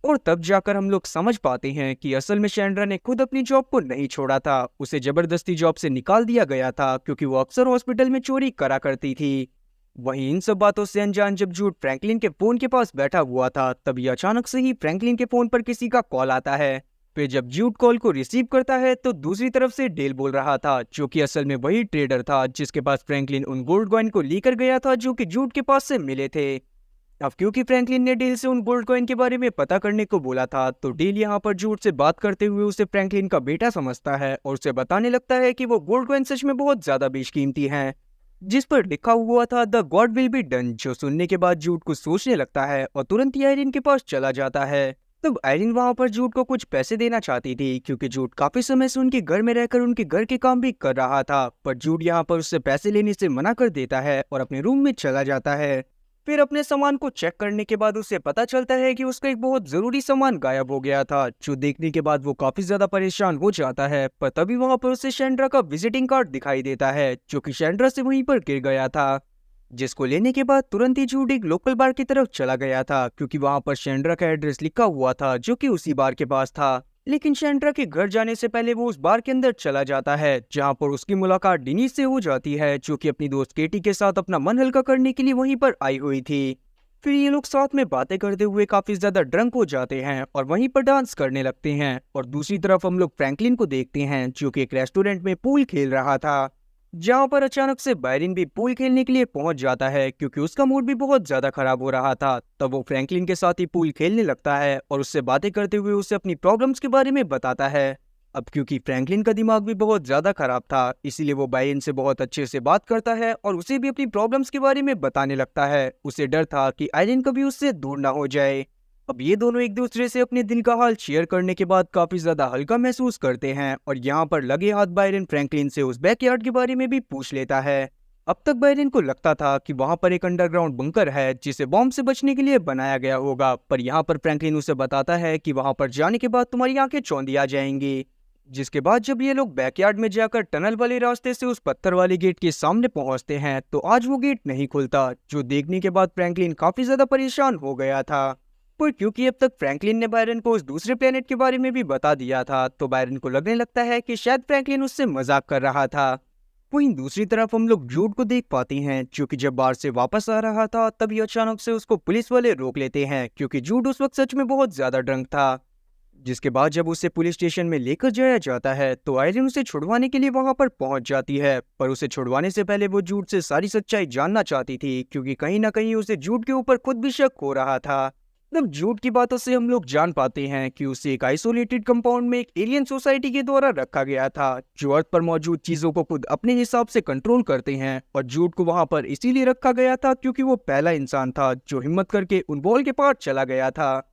Speaker 1: और तब जाकर हम लोग समझ पाते हैं कि असल में शेंड्रा ने खुद अपनी जॉब को नहीं छोड़ा था, उसे जबरदस्ती जॉब से निकाल दिया गया था क्योंकि वो अक्सर हॉस्पिटल में चोरी करा करती थी। वहीं इन सब बातों से अनजान जब जूड फ्रैंकलिन के फोन के पास बैठा हुआ था, तभी अचानक से ही फ्रैंकलिन के फोन पर किसी का कॉल आता है। फिर जब जूड कॉल को रिसीव करता है तो दूसरी तरफ से डेल बोल रहा था, जो कि असल में वही ट्रेडर था जिसके पास फ्रैंकलिन उन गोल्ड कॉइन को लेकर गया था जो कि जूड के पास से मिले थे। अब क्योंकि फ्रैंकलिन ने डेल से उन गोल्ड कॉइन के बारे में पता करने को बोला था, तो डेल यहाँ पर जूड से बात करते हुए उसे फ्रैंकलिन का बेटा समझता है और उसे बताने लगता है कि वो गोल्ड कॉइन सच में बहुत ज्यादा बेशकीमती हैं, जिस पर लिखा हुआ था the God will be done. जो सुनने के बाद जूड कुछ सोचने लगता है और तुरंत ही आयरिन के पास चला जाता है। तब आयरिन वहां पर जूड को कुछ पैसे देना चाहती थी क्योंकि जूड काफी समय से उनके घर में रहकर उनके घर के काम भी कर रहा था, पर जूड यहाँ पर उससे पैसे लेने से मना कर देता है और अपने रूम में चला जाता है। फिर अपने सामान को चेक करने के बाद उसे पता चलता है कि उसका एक बहुत जरूरी सामान गायब हो गया था, जो देखने के बाद वो काफी ज्यादा परेशान हो जाता है। पर तभी वहां पर उसे शेंड्रा का विजिटिंग कार्ड दिखाई देता है, जो कि शेंड्रा से वहीं पर गिर गया था, जिसको लेने के बाद तुरंत ही जूड एक लोकल बार की तरफ चला गया था क्योंकि वहां पर शेंड्रा का एड्रेस लिखा हुआ था जो कि उसी बार के पास था। लेकिन शेंड्रा के घर जाने से पहले वो उस बार के अंदर चला जाता है, जहां पर उसकी मुलाकात डिनीज से हो जाती है, जो कि अपनी दोस्त केटी के साथ अपना मन हल्का करने के लिए वहीं पर आई हुई थी। फिर ये लोग साथ में बातें करते हुए काफी ज्यादा ड्रंक हो जाते हैं और वहीं पर डांस करने लगते हैं। और दूसरी तरफ हम लोग फ्रैंकलिन को देखते हैं, जो कि एक रेस्टोरेंट में पूल खेल रहा था, जहां पर अचानक से बायरिन भी पूल खेलने के लिए पहुंच जाता है क्योंकि उसका मूड भी बहुत ज्यादा खराब हो रहा था। तब वो फ्रैंकलिन के साथ ही पूल खेलने लगता है और उससे बातें करते हुए उसे अपनी प्रॉब्लम्स के बारे में बताता है। अब क्योंकि फ्रैंकलिन का दिमाग भी बहुत ज्यादा खराब था, इसीलिए वो बायरिन से बहुत अच्छे से बात करता है और उसे भी अपनी प्रॉब्लम्स के बारे में बताने लगता है। उसे डर था कि आयरिन कभी उससे दूर ना हो जाए। अब ये दोनों एक दूसरे से अपने दिल का हाल शेयर करने के बाद काफी ज्यादा हल्का महसूस करते हैं और यहाँ पर लगे हाथ बायरन फ्रैंकलिन से उस बैकयार्ड के बारे में भी पूछ लेता है। अब तक बायरन को लगता था कि वहां पर एक अंडरग्राउंड बंकर है जिसे बॉम्ब से बचने के लिए बनाया गया होगा, पर यहाँ पर फ्रैंकलिन उसे बताता है कि वहां पर जाने के बाद तुम्हारी आंखें चौंधी आ जाएंगी। जिसके बाद जब ये लोग बैकयार्ड में जाकर टनल वाले रास्ते से उस पत्थर वाले गेट के सामने पहुंचते हैं, तो आज वो गेट नहीं खुलता, जो देखने के बाद फ्रैंकलिन काफी ज्यादा परेशान हो गया था। पर क्योंकि अब तक फ्रैंकलिन ने बायरन को उस दूसरे प्लेनेट के बारे में भी बता दिया था, तो बायरन को लगने लगता है कि शायद फ्रैंकलिन उससे मजाक कर रहा था। वहीं दूसरी तरफ हम लोग जूड को देख पाते हैं, जो कि जब बाहर से वापस आ रहा था तभी अचानक से उसको पुलिस वाले रोक लेते हैं क्योंकि जूड उस वक्त सच में बहुत ज्यादा ड्रंक था। जिसके बाद जब उसे पुलिस स्टेशन में लेकर जाया जाता है, तो आयरिन उसे छुड़वाने के लिए वहां पर पहुंच जाती है, पर उसे छुड़वाने से पहले वो जूड से सारी सच्चाई जानना चाहती थी क्योंकि कहीं ना कहीं उसे जूड के ऊपर खुद भी शक हो रहा था। तब जूड की बातों से हम लोग जान पाते हैं कि उसे एक आइसोलेटेड कंपाउंड में एक एलियन सोसाइटी के द्वारा रखा गया था, जो अर्थ पर मौजूद चीजों को खुद अपने हिसाब से कंट्रोल करते हैं। और जूड को वहां पर इसीलिए रखा गया था क्योंकि वो पहला इंसान था जो हिम्मत करके उन वॉल के पार चला गया था,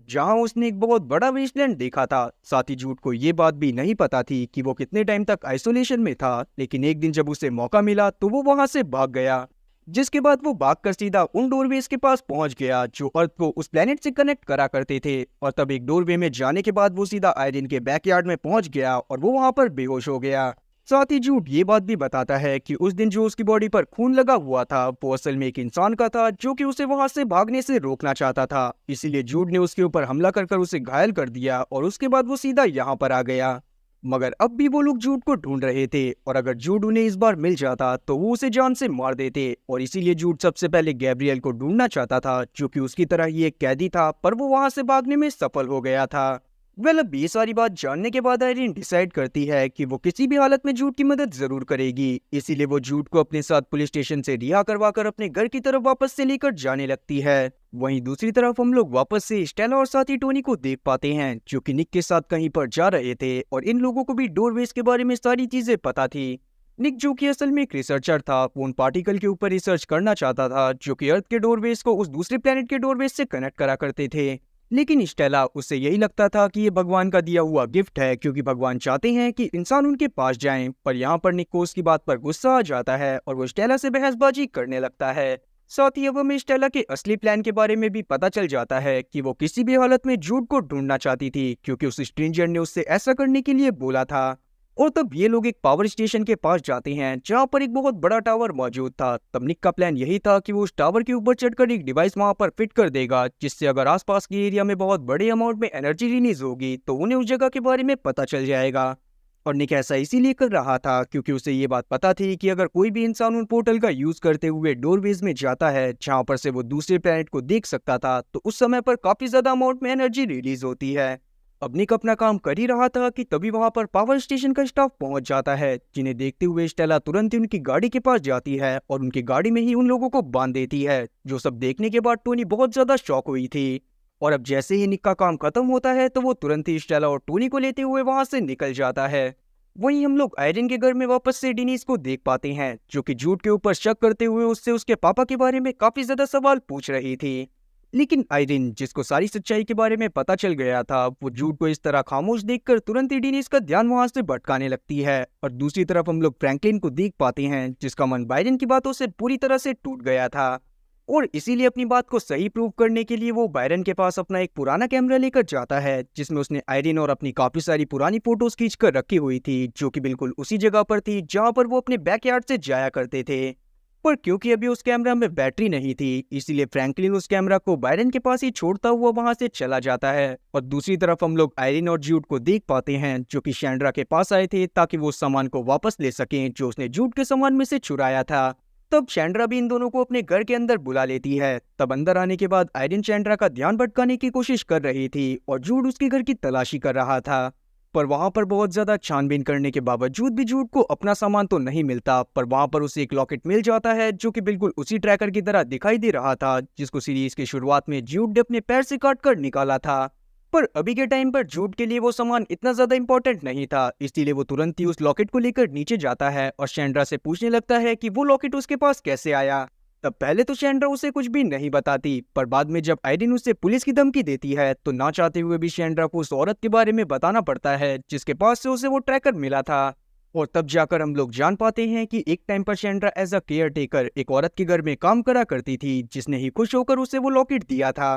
Speaker 1: जहां उसने एक बहुत बड़ा वेस्टलैंड देखा था। साथ ही जूड को ये बात भी नहीं पता थी कि वो कितने टाइम तक आइसोलेशन में था, लेकिन एक दिन जब उसे मौका मिला तो वो वहां से भाग गया। जिसके बाद वो भागकर सीधा उन डोरवेज के पास पहुंच गया जो अर्थ को उस प्लेनेट से कनेक्ट करा करते थे। और तब एक डोरवे में जाने के बाद वो सीधा आयरिन के बैकयार्ड में पहुंच गया और वो वहां पर बेहोश हो गया। साथ ही जूड ये बात भी बताता है कि उस दिन जो उसकी बॉडी पर खून लगा हुआ था, वो असल में एक इंसान का था जो कि उसे वहां से भागने से रोकना चाहता था। इसीलिए जूड ने उसके ऊपर हमला कर उसे घायल कर दिया और उसके बाद वो सीधा यहाँ पर आ गया। मगर अब भी वो लोग जूड को ढूंढ रहे थे और अगर जूड उन्हें इस बार मिल जाता तो वो उसे जान से मार देते और इसीलिए जूड सबसे पहले गैब्रियल को ढूंढना चाहता था जो कि उसकी तरह ही एक कैदी था, पर वो वहां से भागने में सफल हो गया था। अब ये सारी बात जानने के बाद आयरिन डिसाइड करती है कि वो किसी भी हालत में जूड की मदद जरूर करेगी, इसीलिए वो जूड को अपने साथ पुलिस स्टेशन से रिहा करवाकर अपने घर की तरफ वापस से लेकर जाने लगती है। वहीं दूसरी तरफ हम लोग वापस से स्टेला और साथी टोनी को देख पाते हैं जो कि निक के साथ कहीं पर जा रहे थे और इन लोगों को भी डोरवेज के बारे में सारी चीजें पता थी। निक जो कि असल में एक रिसर्चर था, वो उन पार्टिकल के ऊपर रिसर्च करना चाहता था जो कि अर्थ के डोरवेज को उस दूसरे प्लेनेट के डोरवेज से कनेक्ट करा करते थे। लेकिन स्टेला उसे यही लगता था कि ये भगवान का दिया हुआ गिफ्ट है क्योंकि भगवान चाहते हैं कि इंसान उनके पास जाएं, पर यहाँ पर निक को उसकी बात पर गुस्सा आ जाता है और वो स्टेला से बहसबाजी करने लगता है। साथ ही अब हमें स्टेला के असली प्लान के बारे में भी पता चल जाता है कि वो किसी भी हालत में जूड को ढूंढना चाहती थी क्योंकि उस स्ट्रेंजर ने उससे ऐसा करने के लिए बोला था। और तब ये लोग एक पावर स्टेशन के पास जाते हैं जहाँ पर एक बहुत बड़ा टावर मौजूद था। तब निक का प्लान यही था कि वो उस टावर के ऊपर चढ़कर एक डिवाइस वहां पर फिट कर देगा जिससे अगर आसपास के एरिया में बहुत बड़े अमाउंट में एनर्जी रिलीज होगी तो उन्हें उस जगह के बारे में पता चल जाएगा। और निक ऐसा इसीलिए कर रहा था क्योंकि उसे ये बात पता थी कि अगर कोई भी इंसान उन पोर्टल का यूज करते हुए डोरवेज में जाता है जहाँ पर से वो दूसरे प्लेनेट को देख सकता था तो उस समय पर काफी ज्यादा अमाउंट में एनर्जी रिलीज होती है। अब निक अपना काम कर ही रहा था कि तभी वहां पर पावर स्टेशन का स्टाफ पहुंच जाता है, जिन्हें देखते हुए स्टेला तुरंत ही उनकी गाड़ी के पास जाती है और उनकी गाड़ी में ही उन लोगों को बांध देती है। जो सब देखने के बाद टोनी बहुत ज्यादा शॉक हुई थी। और अब जैसे ही निक का काम खत्म होता है तो वो तुरंत ही स्टेला और टोनी को लेते हुए वहां से निकल जाता है। वहीं हम लोग आयरन के घर में वापस से डेनिस को देख पाते हैं जो कि जूड के ऊपर शक करते हुए उससे उसके पापा के बारे में काफी ज्यादा सवाल पूछ रही थी। लेकिन आयरिन, जिसको सारी सच्चाई के बारे में पता चल गया था, वो जूड को इस तरह खामोश देखकर तुरंत ही डेनिस का ध्यान वहां से भटकाने लगती है। और दूसरी तरफ हम लोग फ्रैंकलिन को देख पाते हैं जिसका मन बायरन की बातों से पूरी तरह से टूट गया था और इसीलिए अपनी बात को सही प्रूव करने के लिए वो बायरन के पास अपना एक पुराना कैमरा लेकर जाता है जिसमें उसने आयरिन और अपनी काफी सारी पुरानी फोटोज खींच कर रखी हुई थी जो कि बिल्कुल उसी जगह पर थी जहां पर वो अपने बैकयार्ड से जाया करते थे। पर क्योंकि अभी उस कैमरा में बैटरी नहीं थी इसीलिए फ्रैंकलिन उस कैमरा को बायरन के पास ही छोड़ता हुआ वहां से चला जाता है। और दूसरी तरफ हम लोग आयरिन और जूड को देख पाते हैं जो कि शैंड्रा के पास आए थे ताकि वो उस सामान को वापस ले सकें जो उसने जूड के सामान में से चुराया था। तब शैंड्रा भी इन दोनों को अपने घर के अंदर बुला लेती है। तब अंदर आने के बाद आयरिन शैंड्रा का ध्यान भटकाने की कोशिश कर रही थी और जूड उसके घर की तलाशी कर रहा था। पर वहां पर बहुत ज्यादा छानबीन करने के बावजूद भी जूड को अपना सामान तो नहीं मिलता, पर वहां पर उसे एक लॉकेट मिल जाता है जो कि बिल्कुल उसी ट्रैकर की तरह दिखाई दे रहा था जिसको सीरीज की शुरुआत में जूड ने अपने पैर से काट कर निकाला था। पर अभी के टाइम पर जूड के लिए वो सामान इतना ज्यादा इंपॉर्टेंट नहीं था, इसलिए वो तुरंत ही उस लॉकेट को लेकर नीचे जाता है और शैंड्रा से पूछने लगता है कि वो लॉकेट उसके पास कैसे आया। तब पहले तो शैंड्रा उसे कुछ भी नहीं बताती, पर बाद में जब आयरिन उसे पुलिस की धमकी देती है तो ना चाहते हुए भी शैंड्रा को उस औरत के बारे में बताना पड़ता है जिसके पास से उसे वो ट्रैकर मिला था। और तब जाकर हम लोग जान पाते हैं कि एक टाइम पर शैंड्रा एज अ केयर टेकर एक औरत के घर में काम करा करती थी जिसने ही खुश होकर उसे वो लॉकेट दिया था।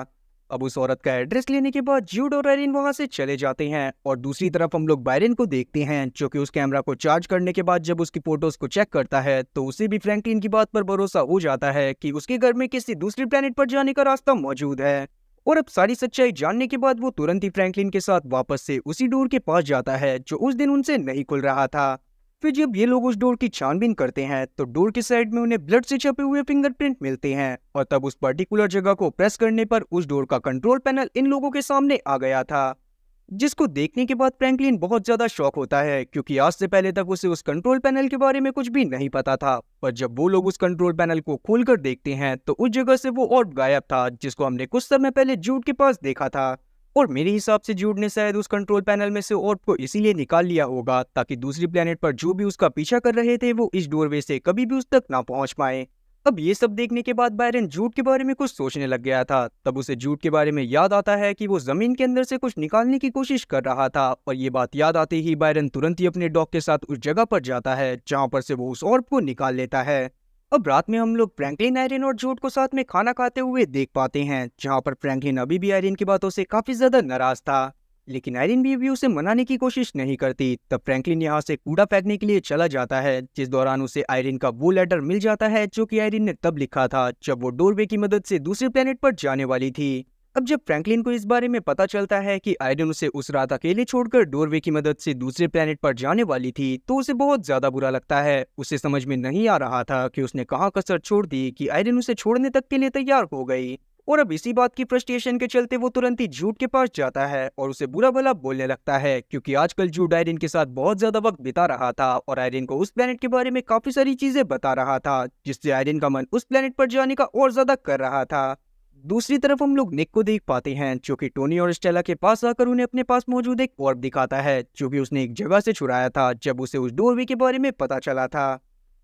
Speaker 1: अब उस औरत का एड्रेस लेने के बाद जूड और आयरिन वहां से चले जाते हैं और दूसरी तरफ हम लोग बायरन को देखते हैं जो कि उस कैमरा को चार्ज करने के बाद जब उसकी फोटोज को चेक करता है तो उसे भी फ्रैंकलिन की बात पर भरोसा हो जाता है कि उसके घर में किसी दूसरे प्लेनेट पर जाने का रास्ता मौजूद है। और अब सारी सच्चाई जानने के बाद वो तुरंत ही फ्रैंकलिन के साथ वापस से उसी डोर के पास जाता है जो उस दिन उनसे नहीं खुल रहा था। फिर जब ये लोग उस डोर की छानबीन करते हैं तो डोर के साइड में उन्हें ब्लड से छपे हुए फिंगरप्रिंट मिलते हैं और तब उस पर्टिकुलर जगह को प्रेस करने पर उस डोर का कंट्रोल पैनल इन लोगों के सामने आ गया था, जिसको देखने के बाद फ्रैंकलिन बहुत ज्यादा शॉक होता है क्योंकि आज से पहले तक उसे उस कंट्रोल पैनल के बारे में कुछ भी नहीं पता था। पर जब वो लोग उस कंट्रोल पैनल को खोलकर देखते हैं तो उस जगह से वो ऑर्ब गायब था जिसको हमने कुछ समय पहले जूड के पास देखा था। और मेरे हिसाब से जूड ने शायद उस कंट्रोल पैनल में से ऑर्ब को इसीलिए निकाल लिया होगा ताकि दूसरी प्लेनेट पर जो भी उसका पीछा कर रहे थे वो इस डोरवे से कभी भी उस तक ना पहुंच पाए। अब ये सब देखने के बाद बायरन जूड के बारे में कुछ सोचने लग गया था। तब उसे जूड के बारे में याद आता है कि वो जमीन के अंदर से कुछ निकालने की कोशिश कर रहा था और ये बात याद आते ही बायरन तुरंत ही अपने डॉग के साथ उस जगह पर जाता है जहां पर से वो उस ऑर्ब को निकाल लेता है। अब रात में हम लोग फ्रैंकलिन, आयरिन और जूड को साथ में खाना खाते हुए देख पाते हैं जहां पर फ्रैंकलिन अभी भी आयरिन की बातों से काफी ज्यादा नाराज था, लेकिन आयरिन भी अभी उसे मनाने की कोशिश नहीं करती। तब फ्रैंकलिन यहाँ से कूड़ा फेंकने के लिए चला जाता है जिस दौरान उसे आयरिन का वो लेटर मिल जाता है जो कि आयरिन ने तब लिखा था जब वो डोरवे की मदद से दूसरे प्लेनेट पर जाने वाली थी। अब जब फ्रैंकलिन को इस बारे में पता चलता है कि आयरन उसे उस रात अकेले छोड़कर डोरवे की मदद से दूसरे प्लेनेट पर जाने वाली थी, तो उसे बहुत ज्यादा बुरा लगता है। उसे समझ में नहीं आ रहा था कि उसने कहाँ कसर छोड़ दी कि आयरन उसे छोड़ने तक के लिए तैयार हो गई। और अब इसी बात की फ्रस्ट्रेशन के चलते वो तुरंत ही जूड के पास जाता है और उसे बुरा भला बोलने लगता है, क्योंकि आजकल जूड आयरन के साथ बहुत ज्यादा वक्त बिता रहा था और आयरन को उस प्लेनेट के बारे में काफी सारी चीजें बता रहा था, जिससे आयरन का मन उस प्लेनेट पर जाने का और ज्यादा कर रहा था। दूसरी तरफ हम लोग निक को देख पाते हैं, जो कि टोनी और स्टेला के पास आकर उन्हें अपने पास मौजूद एक ऑर्ब दिखाता है, जो कि उसने एक जगह से चुराया था जब उसे उस डोरवे के बारे में पता चला था।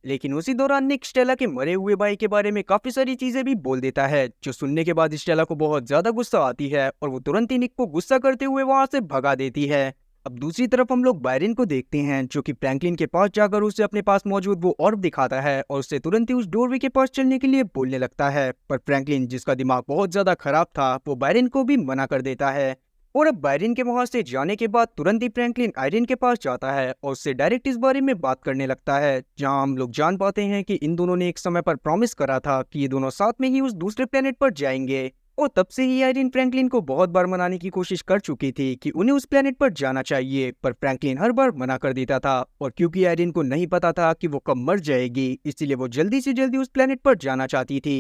Speaker 1: लेकिन उसी दौरान निक स्टेला के मरे हुए भाई के बारे में काफी सारी चीजें भी बोल देता है, जो सुनने के बाद स्टेला को बहुत ज्यादा गुस्सा आती है और वो तुरंत ही निक को गुस्सा करते हुए वहां से भगा देती है। अब दूसरी तरफ हम लोग बायरन को देखते हैं, जो कि फ्रैंकलिन के पास जाकर उसे अपने पास मौजूद वो ऑर्ब दिखाता है और उससे तुरंत ही उस डोरवे के पास चलने के लिए बोलने लगता है। पर फ्रैंकलिन, जिसका दिमाग बहुत ज्यादा खराब था, वो बायरन को भी मना कर देता है। और अब बायरन के वहां से जाने के बाद तुरंत ही फ्रैंकलिन आयरन के पास जाता है और उससे डायरेक्ट इस बारे में बात करने लगता है, जहां हम लोग जान पाते हैं कि इन दोनों ने एक समय पर प्रॉमिस करा था कि ये दोनों साथ में ही उस दूसरे प्लेनेट पर जाएंगे। और तब से ही आयरन फ्रैंकलिन को बहुत बार मनाने की कोशिश कर चुकी थी कि उन्हें उस प्लेनेट पर जाना चाहिए, पर फ्रैंकलिन हर बार मना कर देता था। और क्योंकि आयरन को नहीं पता था कि वो कब मर जाएगी, इसीलिए वो जल्दी से जल्दी उस प्लेनेट पर जाना चाहती थी।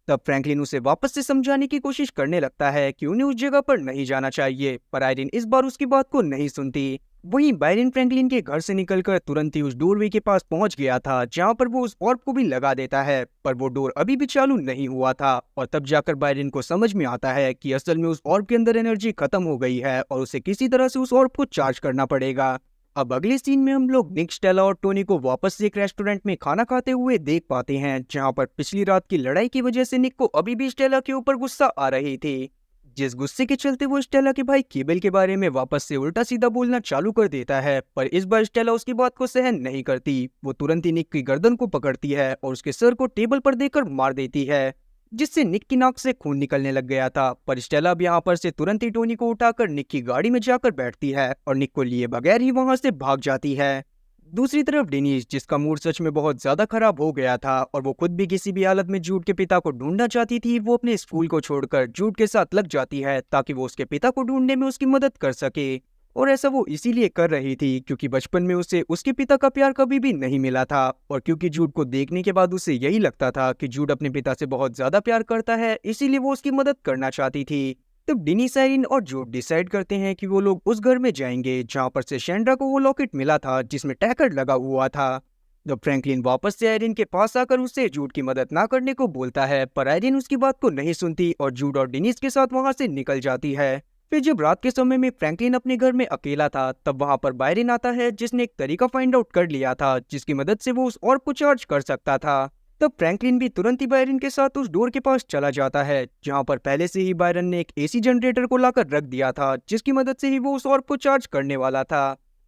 Speaker 1: तब फ्रैंकलिन उसे वापस से समझाने की कोशिश करने लगता है कि उन्हें उस जगह पर नहीं जाना चाहिए, पर आयरन इस बार उसकी बात को नहीं सुनती। वहीं बायरन फ्रैंकलिन के घर से निकलकर तुरंत ही उस डोरवे के पास पहुंच गया था, जहां पर वो उस ऑर्ब को भी लगा देता है, पर वो डोर अभी भी चालू नहीं हुआ था। और तब जाकर बायरन को समझ में आता है कि असल में उस ऑर्ब के अंदर एनर्जी खत्म हो गई है और उसे किसी तरह से उस ऑर्ब को चार्ज करना पड़ेगा। अब अगले सीन में हम लोग निक, स्टेला और टोनी को वापस से एक रेस्टोरेंट में खाना खाते हुए देख पाते हैं, जहां पर पिछली रात की लड़ाई की वजह से निक को अभी भी स्टेला के ऊपर गुस्सा आ रही थी, जिस गुस्से के चलते वो स्टेला के भाई केबल के बारे में वापस से उल्टा सीधा बोलना चालू कर देता है। पर इस बार स्टेला उसकी बात को सहन नहीं करती। वो तुरंत ही निक की गर्दन को पकड़ती है और उसके सर को टेबल पर देकर मार देती है, जिससे निक की नाक से खून निकलने लग गया था। पर स्टेला अब यहाँ पर से तुरंत ही टोनी को उठाकर निक की गाड़ी में जाकर बैठती है और निक को लिए बगैर ही वहां से भाग जाती है। दूसरी तरफ डेनिस, जिसका मूड सच में बहुत ज्यादा खराब हो गया था और वो खुद भी किसी भी हालत में जूड के पिता को ढूंढना चाहती थी, वो अपने स्कूल को छोड़कर जूड के साथ लग जाती है ताकि वो उसके पिता को ढूंढने में उसकी मदद कर सके। और ऐसा वो इसीलिए कर रही थी क्योंकि बचपन में उसे उसके पिता का प्यार कभी भी नहीं मिला था, और क्योंकि जूड को देखने के बाद उसे यही लगता था कि जूड अपने पिता से बहुत ज्यादा प्यार करता है, इसीलिए वो उसकी मदद करना चाहती थी। तब डिनी, साइरिन और जूड डिसाइड करते हैं कि वो लोग उस घर में जाएंगे जहां पर से शैंड्रा को वो लॉकेट मिला था जिसमें टैकर्ड लगा हुआ था। जब फ्रैंकलिन वापस से आयरन के पास आकर उससे जूड की मदद ना करने को बोलता है, पर आयरन उसकी बात को नहीं सुनती और जूड और डिनीस के साथ वहां से निकल जाती है। फिर जब रात के समय में फ्रैंकलिन अपने घर में अकेला था, तब वहां पर बायरन आता है, जिसने एक तरीका फाइंड आउट कर लिया था जिसकी मदद से वो उस ऑर्ब को चार्ज कर सकता था। तब फ्रैंकलिन भी तुरंत ही बायरन के साथ उस डोर के पास चला जाता है, जहां पर पहले से ही बायरन ने एक एसी जनरेटर को लाकर रख दिया था, जिसकी मदद से ही वो उस ऑर्ब को चार्ज करने वाला था।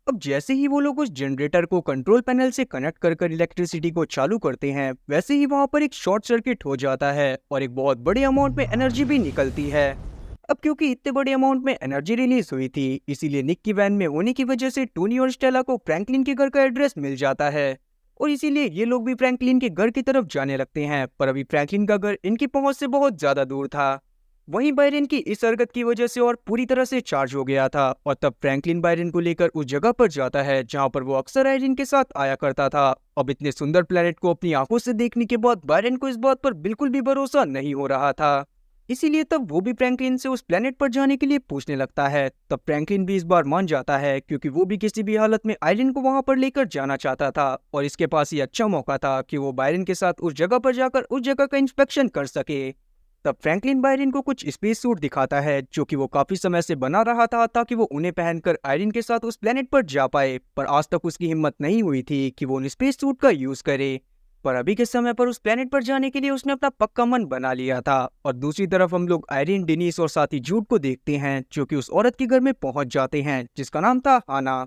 Speaker 1: अब जैसे ही वो लोग उस जनरेटर को कंट्रोल पैनल से कनेक्ट कर इलेक्ट्रिसिटी को चालू करते हैं, वैसे ही वहां पर एक शॉर्ट सर्किट हो जाता है और एक बहुत बड़े अमाउंट में एनर्जी भी निकलती है। अब क्योंकि इतने बड़े अमाउंट में एनर्जी रिलीज हुई थी, इसीलिए निक की वैन में होने की वजह से टोनी और स्टेला को फ्रैंकलिन के घर का एड्रेस मिल जाता है, और इसीलिए ये लोग भी फ्रैंकलिन के घर की तरफ जाने लगते हैं। पर अभी फ्रैंकलिन का घर इनकी पहुंच से बहुत ज्यादा दूर था। वहीं बायरन की इस हरकत की वजह से और पूरी तरह से चार्ज हो गया था, और तब फ्रैंकलिन बायरन को लेकर उस जगह पर जाता है जहां पर वो अक्सर आयरन के साथ आया करता था। अब इतने सुंदर प्लेनेट को अपनी आंखों से देखने के बाद बायरन को इस बात पर बिल्कुल भी भरोसा नहीं हो रहा था, इसीलिए तब वो भी फ्रैंकलिन से उस प्लेनेट पर जाने के लिए पूछने लगता है। तब फ्रैंकलिन भी इस बार मान जाता है, क्योंकि वो भी किसी भी हालत में आयरन को वहां पर लेकर जाना चाहता था, और इसके पास ये अच्छा मौका था कि वो बायरन के साथ उस जगह पर जाकर उस जगह का इंस्पेक्शन कर सके। तब फ्रैंकलिन बायरन को कुछ स्पेस सूट दिखाता है, जो कि वो काफी समय से बना रहा था ताकि वो उन्हें पहनकर आयरन के साथ उस प्लेनेट पर जा पाए, पर आज तक उसकी हिम्मत नहीं हुई थी कि वो उन स्पेस सूट का यूज करे। पर अभी के समय पर उस प्लेनेट पर जाने के लिए उसने अपना पक्का मन बना लिया था। और दूसरी तरफ हम लोग आयरन, डिनीस और साथ ही जूड को देखते हैं, जो कि उस औरत के घर में पहुंच जाते हैं जिसका नाम था हाना।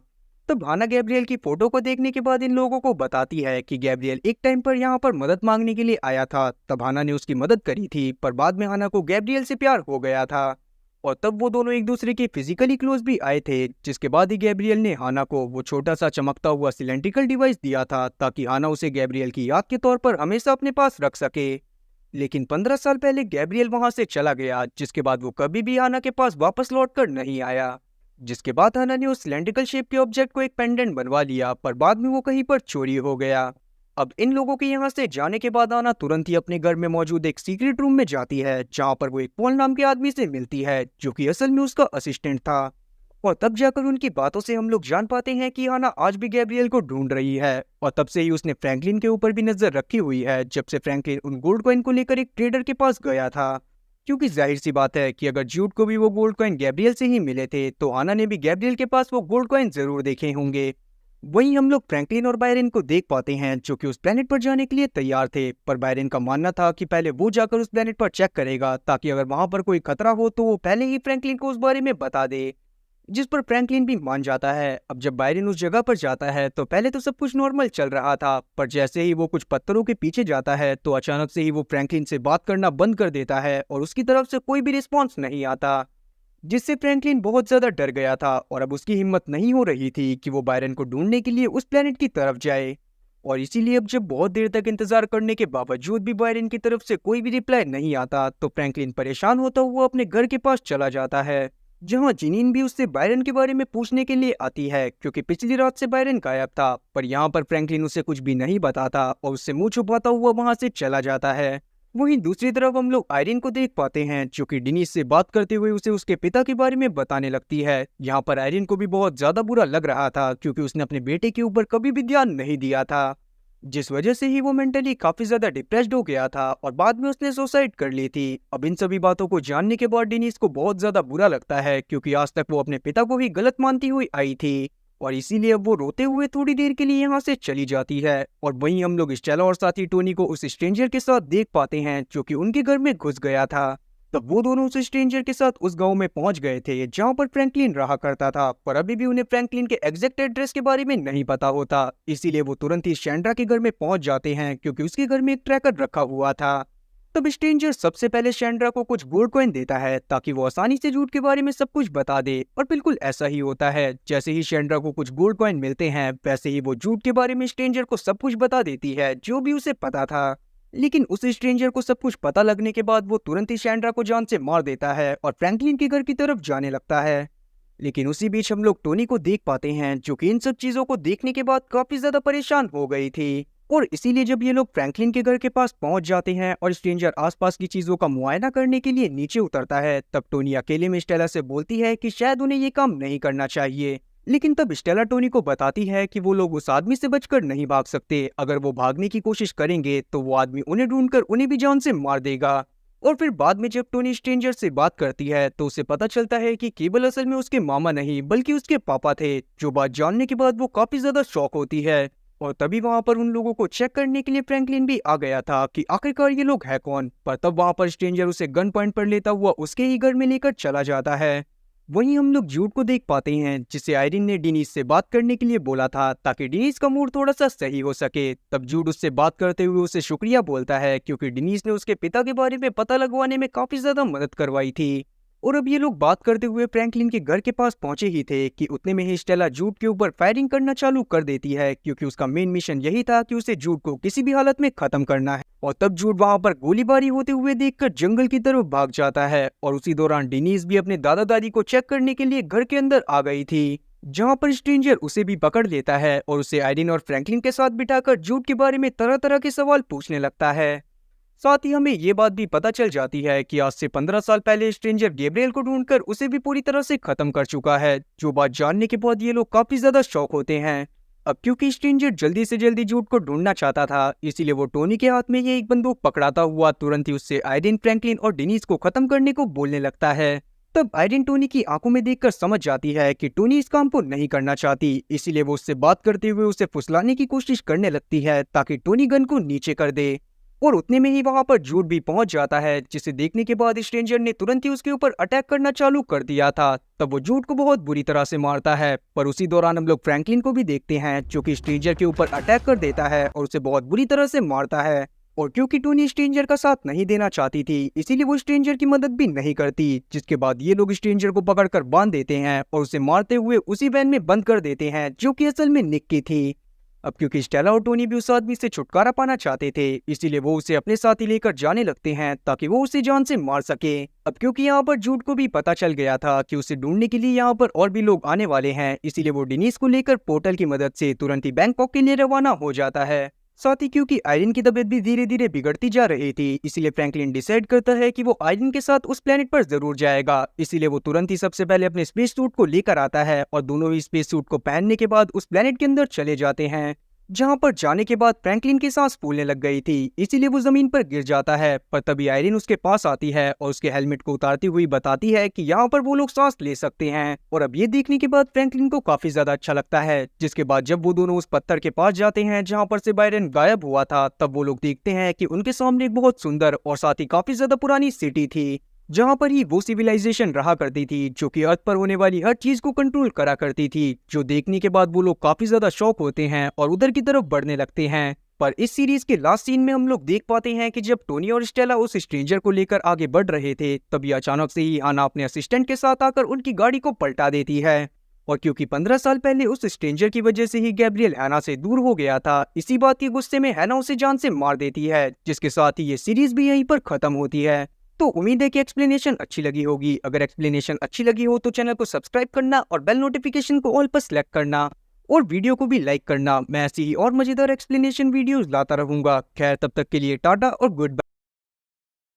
Speaker 1: तब हाना गैब्रियल की फोटो को देखने के बाद इन लोगों को बताती है कि गैब्रियल एक टाइम पर यहाँ पर मदद मांगने के लिए आया था। तब हाना ने उसकी मदद करी थी, पर बाद में हाना को गैब्रियल से प्यार हो गया था, और तब वो दोनों एक दूसरे के फिजिकली क्लोज भी आए थे, जिसके बाद ही गैब्रियल ने हाना को वो छोटा सा चमकता हुआ सिलेंड्रिकल डिवाइस दिया था ताकि हाना उसे गैब्रियल की याद के तौर पर हमेशा अपने पास रख सके। लेकिन 15 साल पहले गैब्रियल वहां से चला गया, जिसके बाद वो कभी भी हाना के पास वापस लौटकर नहीं आया। जिसके बाद हाना ने उस सिलेंड्रिकल शेप के ऑब्जेक्ट को एक पेंडेंट बनवा लिया, पर बाद में वो कहीं पर चोरी हो गया। अब इन लोगों के यहाँ से जाने के बाद हाना तुरंत ही अपने घर में मौजूद एक सीक्रेट रूम में जाती है, जहाँ पर वो एक पॉल नाम के आदमी से मिलती है, जो कि असल में उसका असिस्टेंट था। और तब जाकर उनकी बातों से हम लोग जान पाते हैं कि हाना आज भी गैब्रियल को ढूंढ रही है, और तब से ही उसने फ्रैंकलिन के ऊपर भी नजर रखी हुई है, जब से फ्रैंकलिन उन गोल्ड कॉइन को लेकर एक ट्रेडर के पास गया था। क्योंकि जाहिर सी बात है कि अगर जूड को भी वो गोल्ड कॉइन गैब्रियल से ही मिले थे, तो हाना ने भी गैब्रियल के पास वो गोल्ड कॉइन जरूर देखे होंगे। वहीं हम लोग फ्रैंकलिन और बायरन को देख पाते हैं, जो कि उस प्लेनेट पर जाने के लिए तैयार थे, पर बायरन का मानना था कि पहले वो जाकर उस प्लेनेट पर चेक करेगा, ताकि अगर वहां पर कोई खतरा हो तो वो पहले ही फ्रैंकलिन को उस बारे में बता दे। जिस पर फ्रैंकलिन भी मान जाता है। अब जब बायरन उस जगह पर जाता है तो पहले तो सब कुछ नॉर्मल चल रहा था, पर जैसे ही वो कुछ पत्थरों के पीछे जाता है तो अचानक से ही वो फ्रैंकलिन से बात करना बंद कर देता है और उसकी तरफ से कोई भी रिस्पॉन्स नहीं आता, जिससे फ्रैंकलिन बहुत ज्यादा डर गया था और अब उसकी हिम्मत नहीं हो रही थी कि वो बायरन को ढूंढने के लिए उस प्लेनेट की तरफ जाए। और इसीलिए अब जब बहुत देर तक इंतजार करने के बावजूद भी बायरन की तरफ से कोई भी रिप्लाई नहीं आता, तो फ्रैंकलिन परेशान होता हुआ अपने घर के पास चला जाता है, जहां जिनीन भी उससे बायरन के बारे में पूछने के लिए आती है, क्योंकि पिछली रात से बायरन गायब था। पर यहाँ पर फ्रैंकलिन उसे कुछ भी नहीं बताता और उससे मुंह छुपाता हुआ वहां से चला जाता है। वहीं दूसरी तरफ हम लोग आयरिन को देख पाते हैं, जो कि डिनीज से बात करते हुए उसे उसके पिता के बारे में बताने लगती है। यहाँ पर आयरिन को भी बहुत ज्यादा बुरा लग रहा था, क्योंकि उसने अपने बेटे के ऊपर कभी भी ध्यान नहीं दिया था, जिस वजह से ही वो मेंटली काफी ज्यादा डिप्रेस्ड हो गया था और बाद में उसने सुसाइड कर ली थी। अब इन सभी बातों को जानने के बाद डिनीज को बहुत ज्यादा बुरा लगता है, क्योंकि आज तक वो अपने पिता को ही गलत मानती हुई आई थी, और इसीलिए अब वो रोते हुए थोड़ी देर के लिए यहाँ से चली जाती है। और वहीं हम लोग स्टेला और साथी टोनी को उस स्ट्रेंजर के साथ देख पाते हैं, जो कि उनके घर में घुस गया था। तब वो दोनों उस स्ट्रेंजर के साथ उस गांव में पहुंच गए थे, जहां पर फ्रैंकलिन रहा करता था, पर अभी भी उन्हें फ्रैंकलिन के एग्जैक्ट एड्रेस के बारे में नहीं पता होता। इसीलिए वो तुरंत ही शैंड्रा के घर में पहुंच जाते हैं, क्योंकि उसके घर में एक ट्रैकर रखा हुआ था। तब स्ट्रेंजर सबसे पहले शैंड्रा को कुछ गोल्ड कॉइन देता है, ताकि वो आसानी से जूड के बारे में सब कुछ बता दे। और बिल्कुल ऐसा ही होता है, जैसे ही शैंड्रा को कुछ गोल्ड कॉइन मिलते हैं, वैसे ही वो जूड के बारे में स्ट्रेंजर को सब कुछ बता देती है, जो भी उसे पता था। लेकिन उस स्ट्रेंजर को सब कुछ पता लगने के बाद वो तुरंत ही शैंड्रा को जान से मार देता है और फ्रैंकलिन के घर की तरफ जाने लगता है। लेकिन उसी बीच हम लोग टोनी को देख पाते हैं, जो कि इन सब चीजों को देखने के बाद काफी ज्यादा परेशान हो गई थी। और इसीलिए जब ये लोग फ्रैंकलिन के घर के पास पहुंच जाते हैं और स्ट्रेंजर आसपास की चीजों का मुआयना करने के लिए नीचे उतरता है, तब टोनी अकेले में स्टेला से बोलती है कि शायद उन्हें ये काम नहीं करना चाहिए। लेकिन तब स्टेला टोनी को बताती है कि वो लोग उस आदमी से बचकर नहीं भाग सकते। अगर वो भागने की कोशिश करेंगे तो वो आदमी उन्हें ढूंढकर उन्हें भी जान से मार देगा। और फिर बाद में जब टोनी स्ट्रेंजर से बात करती है तो उसे पता चलता है कि केबल असल में उसके मामा नहीं बल्कि उसके पापा थे। जो बात जानने के बाद वो काफी ज्यादा शॉक होती है, और तभी वहां पर उन लोगों को चेक करने के लिए फ्रैंकलिन भी आ गया था कि आखिरकार ये लोग है कौन। पर तब वहां पर स्ट्रेंजर उसे गन पॉइंट पर लेता हुआ उसके ही घर में लेकर चला जाता है। वहीं हम लोग जूड को देख पाते हैं, जिसे आयरिन ने डिनीज से बात करने के लिए बोला था, ताकि डिनीज का मूड थोड़ा सा सही हो सके। तब जूड उससे बात करते हुए उसे शुक्रिया बोलता है, क्योंकि डिनीज ने उसके पिता के बारे में पता लगवाने में काफी ज्यादा मदद करवाई थी। और अब ये लोग बात करते हुए फ्रैंकलिन के घर के पास पहुंचे ही थे कि उतने में ही स्टेला जूड के ऊपर फायरिंग करना चालू कर देती है, क्योंकि उसका मेन मिशन यही था कि उसे जूड को किसी भी हालत में खत्म करना है। और तब जूड वहां पर गोलीबारी होते हुए देखकर जंगल की तरफ भाग जाता है, और उसी दौरान डिनीज भी अपने दादा दादी को चेक करने के लिए घर के अंदर आ गई थी, जहां पर स्ट्रेंजर उसे भी पकड़ लेता है और उसे आयरिन और फ्रैंकलिन के साथ बिठाकर जूड के बारे में तरह तरह के सवाल पूछने लगता है। साथ ही हमें ये बात भी पता चल जाती है कि आज से 15 साल पहले स्ट्रेंजर गैब्रियल को ढूंढकर उसे भी पूरी तरह से खत्म कर चुका है। जो बात जानने के बाद ये लोग काफी ज्यादा शॉक होते हैं। अब क्योंकि स्ट्रेंजर जल्दी से जल्दी जूड को ढूंढना चाहता था, इसीलिए वो टोनी के हाथ में ये एक बंदूक पकड़ाता हुआ तुरंत ही उससे आयरिन, फ्रैंकलिन और डिनीज को खत्म करने को बोलने लगता है। तब आयरिन टोनी की आंखों में देखकर समझ जाती है कि टोनी इस काम को नहीं करना चाहती, इसीलिए वो उससे बात करते हुए उसे फुसलाने की कोशिश करने लगती है, ताकि टोनी गन को नीचे कर दे। और उतने में ही वहां पर जूड भी पहुंच जाता है, जिसे देखने के बाद स्ट्रेंजर ने तुरंत ही उसके ऊपर अटैक करना चालू कर दिया था। तब वो जूड को बहुत बुरी तरह से मारता है, पर उसी दौरान हम लोग फ्रैंकलिन को भी देखते हैं, जो कि स्ट्रेंजर के ऊपर अटैक कर देता है और उसे बहुत बुरी तरह से मारता है। और क्योंकि टोनी स्ट्रेंजर का साथ नहीं देना चाहती थी, इसीलिए वो स्ट्रेंजर की मदद भी नहीं करती। जिसके बाद ये लोग स्ट्रेंजर को पकड़कर बांध देते हैं और उसे मारते हुए उसी वैन में बंद कर देते हैं, जो कि असल में निक की थी। अब क्योंकि स्टेला और टोनी भी उस आदमी से छुटकारा पाना चाहते थे, इसीलिए वो उसे अपने साथ ही लेकर जाने लगते हैं ताकि वो उसे जान से मार सके। अब क्योंकि यहाँ पर जूड को भी पता चल गया था कि उसे ढूंढने के लिए यहाँ पर और भी लोग आने वाले हैं, इसीलिए वो डेनिस को लेकर पोर्टल की मदद से तुरंत ही बैंकॉक के लिए रवाना हो जाता है। साथ ही क्योंकि आयरन की तबीयत भी धीरे धीरे बिगड़ती जा रही थी, इसीलिए फ्रैंकलिन डिसाइड करता है कि वो आयरन के साथ उस प्लेनेट पर जरूर जाएगा। इसीलिए वो तुरंत ही सबसे पहले अपने स्पेस सूट को लेकर आता है और दोनों ही स्पेस सूट को पहनने के बाद उस प्लेनेट के अंदर चले जाते हैं। जहां पर जाने के बाद फ्रैंकलिन की सांस फूलने लग गई थी, इसीलिए वो जमीन पर गिर जाता है। पर तभी आयरिन उसके पास आती है और उसके हेलमेट को उतारती हुई बताती है कि यहाँ पर वो लोग सांस ले सकते हैं। और अब ये देखने के बाद फ्रैंकलिन को काफी ज्यादा अच्छा लगता है। जिसके बाद जब वो दोनों उस पत्थर के पास जाते हैं जहाँ पर से बायरन गायब हुआ था, तब वो लोग देखते हैं कि उनके सामने एक बहुत सुंदर और साथ ही काफी ज्यादा पुरानी सिटी थी, जहां पर ही वो सिविलाइजेशन रहा करती थी जो कि अर्थ पर होने वाली हर चीज को कंट्रोल करा करती थी। जो देखने के बाद वो लोग काफी ज्यादा शॉक होते हैं और उधर की तरफ बढ़ने लगते हैं। पर इस सीरीज के लास्ट सीन में हम लोग देख पाते हैं कि जब टोनी और स्टेला उस स्ट्रेंजर को लेकर आगे बढ़ रहे थे, तभी अचानक से ही हाना अपने असिस्टेंट के साथ आकर उनकी गाड़ी को पलटा देती है। और क्योंकि 15 साल पहले उस स्ट्रेंजर की वजह से ही गैब्रियल हैना से दूर हो गया था, इसी बात के गुस्से में हैना उसे जान से मार देती है, जिसके साथ ही ये सीरीज भी यहीं पर खत्म होती है। तो उम्मीद है कि एक्सप्लेनेशन अच्छी लगी होगी। अगर एक्सप्लेनेशन अच्छी लगी हो तो चैनल को सब्सक्राइब करना और बेल नोटिफिकेशन को ऑल पर सेलेक्ट करना और वीडियो को भी लाइक करना। मैं ऐसी ही और मजेदार एक्सप्लेनेशन वीडियोस लाता रहूंगा। खैर, तब तक के लिए टाटा और गुड बाय।